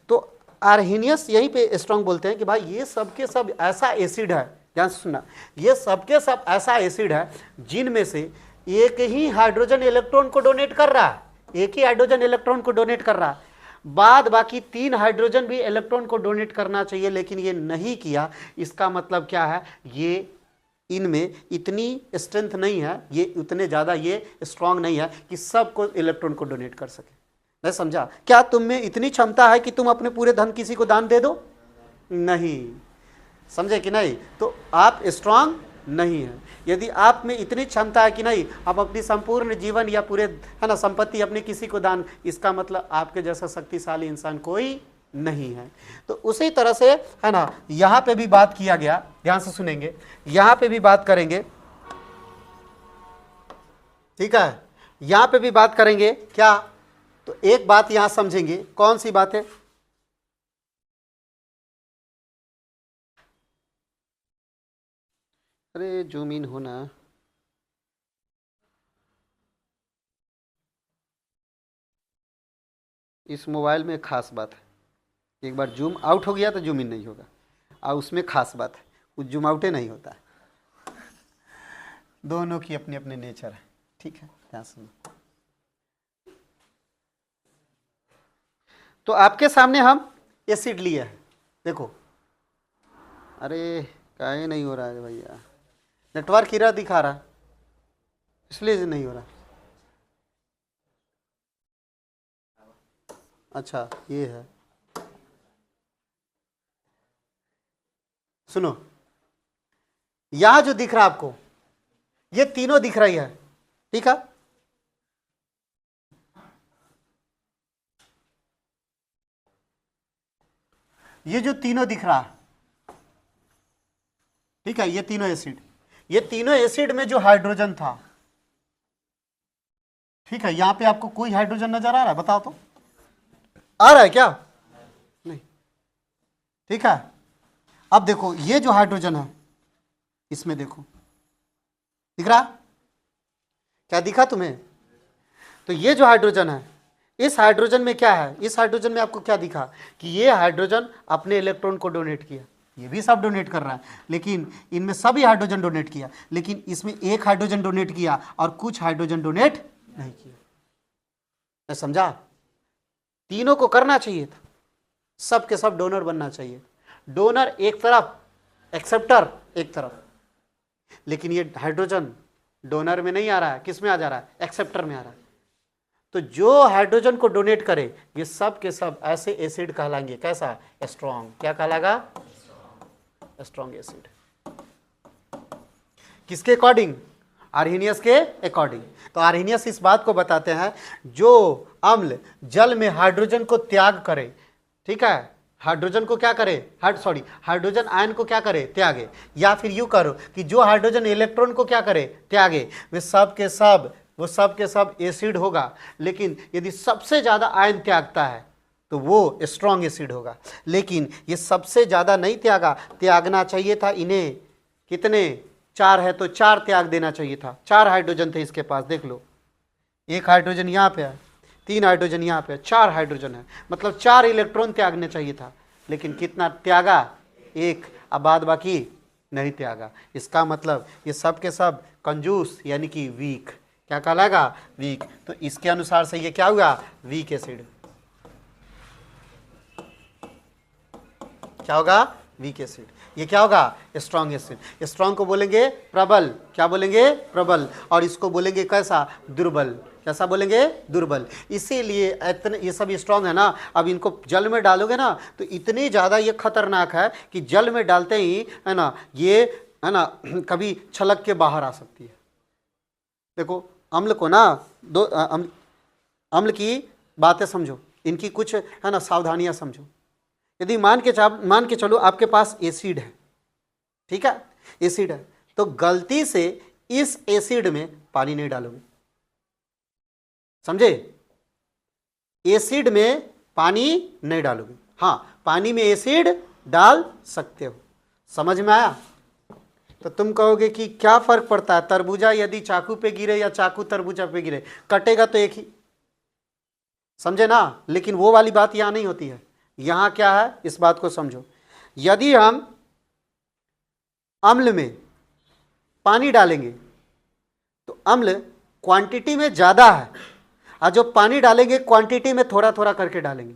तो आर्हेनियस यहीं पे स्ट्रॉन्ग बोलते हैं कि भाई ये सब के सब ऐसा एसिड है, ध्यान से सुनना, ये सब के सब ऐसा एसिड है जिनमें से एक ही हाइड्रोजन इलेक्ट्रॉन को डोनेट कर रहा है, एक ही हाइड्रोजन इलेक्ट्रॉन को डोनेट कर रहा है, बाद बाकी 3 हाइड्रोजन भी इलेक्ट्रॉन को डोनेट करना चाहिए, लेकिन ये नहीं किया। इसका मतलब क्या है? ये इनमें इतनी स्ट्रेंथ नहीं है, ये उतने ज़्यादा ये स्ट्रांग नहीं है कि सबको इलेक्ट्रॉन को डोनेट कर सके। मैं समझा? क्या तुम में इतनी क्षमता है कि तुम अपने पूरे धन किसी को दान दे दो? नहीं। समझे कि नहीं? तो आप स्ट्रांग नहीं है। यदि आप में इतनी क्षमता है कि नहीं आप अपनी संपूर्ण जीवन या पूरे है ना संपत्ति अपने किसी को दान, इसका मतलब आपके जैसा शक्तिशाली इंसान कोई नहीं है। तो उसी तरह से है ना यहाँ पे भी बात किया गया, ध्यान से सुनेंगे, यहाँ पे भी बात करेंगे, ठीक है, यहाँ पे भी बात करेंगे क्या? तो एक बात यहां समझेंगे, कौन सी बात है? अरे जूम इन होना, इस मोबाइल में खास बात है, एक बार जूम आउट हो गया तो जूम इन नहीं होगा, और उसमें खास बात है, कुछ जूम आउटे नहीं होता। दोनों की अपनी अपनी नेचर है, ठीक है, ध्यान सुनो। तो आपके सामने हम एसिड लिए हैं, देखो, अरे काहे नहीं हो रहा है भैया, नेटवर्क एरर दिखा रहा, इसलिए नहीं हो रहा। अच्छा ये है, सुनो, यहां जो दिख रहा आपको, ये तीनों दिख रही है, ठीक है, ये जो तीनों दिख रहा, ठीक है, ये तीनों एसिड, ये तीनों एसिड में जो हाइड्रोजन था, ठीक है, यहां पे आपको कोई हाइड्रोजन नजर आ रहा है? बताओ तो, आ रहा है क्या? नहीं, ठीक है। अब देखो ये जो हाइड्रोजन है, इसमें देखो, दिख रहा? क्या दिखा तुम्हें? तो ये जो हाइड्रोजन है, इस हाइड्रोजन में क्या है? इस हाइड्रोजन में आपको क्या दिखा कि ये हाइड्रोजन अपने इलेक्ट्रॉन को डोनेट किया, ये भी सब डोनेट कर रहा है, लेकिन इनमें सभी हाइड्रोजन डोनेट किया, लेकिन इसमें एक हाइड्रोजन डोनेट किया और कुछ हाइड्रोजन डोनेट नहीं किया। मैं समझा? तीनों को करना चाहिए था, सब के सब डोनर बनना चाहिए, डोनर एक तरफ, एक्सेप्टर एक तरफ, लेकिन ये हाइड्रोजन डोनर में नहीं आ रहा है, किस में आ जा रहा है? एक्सेप्टर में आ रहा है। तो जो हाइड्रोजन को डोनेट करे ये सब के सब ऐसे एसिड कहलाएंगे, कैसा? स्ट्रॉन्ग। क्या कहलाएगा? Strong acid. किसके अकॉर्डिंग? आर्हेनियस के अकॉर्डिंग। तो आर्हेनियस इस बात को बताते हैं, जो अम्ल जल में हाइड्रोजन को त्याग करे, ठीक है, हाइड्रोजन को क्या करे? हाइड्रोजन आयन को क्या करे? त्यागे, या फिर यूं करो कि जो हाइड्रोजन इलेक्ट्रॉन को क्या करे? त्यागे, वे सब के सब वो सब के सब एसिड होगा, लेकिन यदि सबसे ज़्यादा आयन त्यागता है तो वो स्ट्रॉन्ग एसिड होगा। लेकिन ये सबसे ज़्यादा नहीं त्यागना चाहिए था इन्हें। कितने? 4 है तो 4 त्याग देना चाहिए था। 4 हाइड्रोजन थे इसके पास, देख लो, 1 हाइड्रोजन यहाँ पे है, 3 हाइड्रोजन यहाँ पे है, 4 हाइड्रोजन है, मतलब 4 इलेक्ट्रॉन त्यागने चाहिए था। लेकिन कितना त्यागा? 1। अब बाद बाकी नहीं त्यागा। इसका मतलब ये सब के सब कंजूस यानी कि वीक। क्या कहलाएगा? वीक। तो इसके अनुसार से ये क्या हुआ? Weak acid. क्या होगा? Weak acid. ये क्या होगा? Strong acid. स्ट्रॉन्ग को बोलेंगे प्रबल। क्या बोलेंगे? प्रबल। और इसको बोलेंगे कैसा? दुर्बल। कैसा बोलेंगे? दुर्बल। इसीलिए इतने ये सब स्ट्रॉन्ग है ना, अब इनको जल में डालोगे ना तो इतनी ज़्यादा ये खतरनाक है कि जल में डालते ही है ना, ये है ना कभी छलक के बाहर आ सकती है। देखो अम्ल को ना अम्ल की बातें समझो, इनकी कुछ है ना सावधानियां समझो। यदि मान के चलो आपके पास एसिड है, ठीक है, एसिड है, तो गलती से इस एसिड में पानी नहीं डालोगे। समझे? एसिड में पानी नहीं डालोगे। हाँ, पानी में एसिड डाल सकते हो। समझ में आया? तो तुम कहोगे कि क्या फर्क पड़ता है, तरबूजा यदि चाकू पे गिरे या चाकू तरबूजा पे गिरे, कटेगा तो एक ही। समझे ना? लेकिन वो वाली बात यहां नहीं होती है। यहां क्या है, इस बात को समझो। यदि हम अम्ल में पानी डालेंगे तो अम्ल क्वांटिटी में ज्यादा है, और जो पानी डालेंगे क्वांटिटी में थोड़ा थोड़ा करके डालेंगे।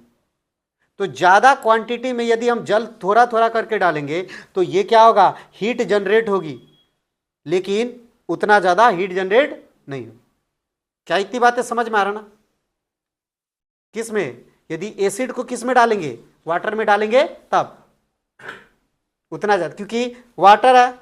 तो ज्यादा क्वांटिटी में यदि हम जल थोड़ा थोड़ा करके डालेंगे तो ये क्या होगा? हीट जनरेट होगी, लेकिन उतना ज्यादा हीट जनरेट नहीं होगी। क्या इतनी बातें समझ में आ रहा ना? किस में? यदि एसिड को किस में डालेंगे? वाटर में डालेंगे तब उतना ज्यादा, क्योंकि वाटर है,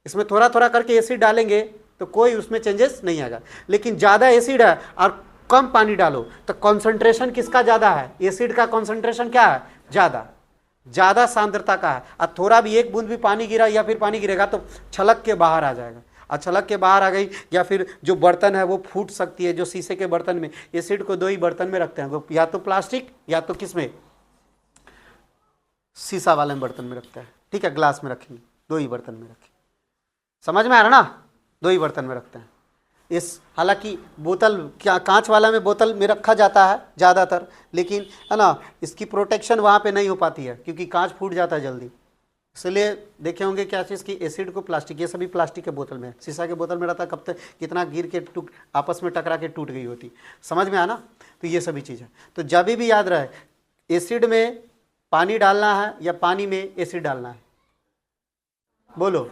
इसमें थोड़ा थोड़ा करके एसिड डालेंगे तो कोई उसमें चेंजेस नहीं आएगा। लेकिन ज्यादा एसिड है और कम पानी डालो तो कॉन्सेंट्रेशन किसका ज्यादा है? एसिड का कॉन्सेंट्रेशन क्या है? ज्यादा सांद्रता का है। और थोड़ा भी एक बूंद भी पानी गिरा या फिर पानी गिरेगा तो छलक के बाहर आ जाएगा, और छलक के बाहर आ गई या फिर जो बर्तन है वो फूट सकती है। जो शीशे के बर्तन में, एसिड को 2 ही बर्तन में रखते हैं, वो या तो प्लास्टिक या तो किस में? शीशा वाले बर्तन में रखते हैं, ठीक है, ग्लास में रखेंगे, 2 ही बर्तन में रखेंगे। समझ में आ रहा ना? 2 ही बर्तन में रखते हैं। इस हालांकि बोतल क्या कांच वाला में बोतल में रखा जाता है ज़्यादातर, लेकिन है ना इसकी प्रोटेक्शन वहाँ पे नहीं हो पाती है क्योंकि कांच फूट जाता है जल्दी। इसलिए देखे होंगे क्या चीज़ की एसिड को प्लास्टिक, ये सभी प्लास्टिक के बोतल में, शीशा के बोतल में रहता है, कब तक कितना गिर के आपस में टकरा के टूट गई होती। समझ में आना? तो ये सभी चीज़ है। तो जब भी याद रहे, एसिड में पानी डालना है या पानी में एसिड डालना है? बोलो।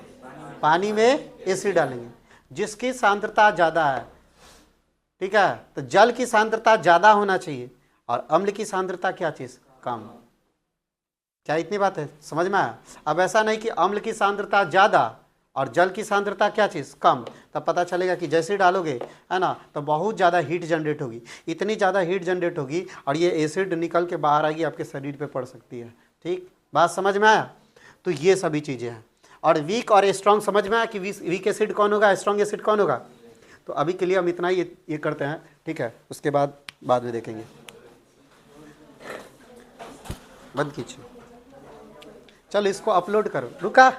पानी में एसिड डालेंगे। जिसकी सांद्रता ज़्यादा है, ठीक है, तो जल की सांद्रता ज़्यादा होना चाहिए और अम्ल की सांद्रता क्या चीज़? कम। क्या इतनी बात है? समझ में आया? अब ऐसा नहीं कि अम्ल की सांद्रता ज़्यादा और जल की सांद्रता क्या चीज़? कम। तब पता चलेगा कि जैसे डालोगे है ना तो बहुत ज़्यादा हीट जनरेट होगी। इतनी ज़्यादा हीट जनरेट होगी और ये एसिड निकल के बाहर आएगी, आपके शरीर पे पड़ सकती है। ठीक, बात समझ में आया? तो ये सभी चीज़ें हैं। और वीक और स्ट्रॉन्ग समझ में आया कि वीक एसिड कौन होगा, स्ट्रॉन्ग एसिड कौन होगा? तो अभी के लिए हम इतना ही ये करते हैं, ठीक है, उसके बाद में देखेंगे। बंद कीजिए, चल इसको अपलोड करो। रुका।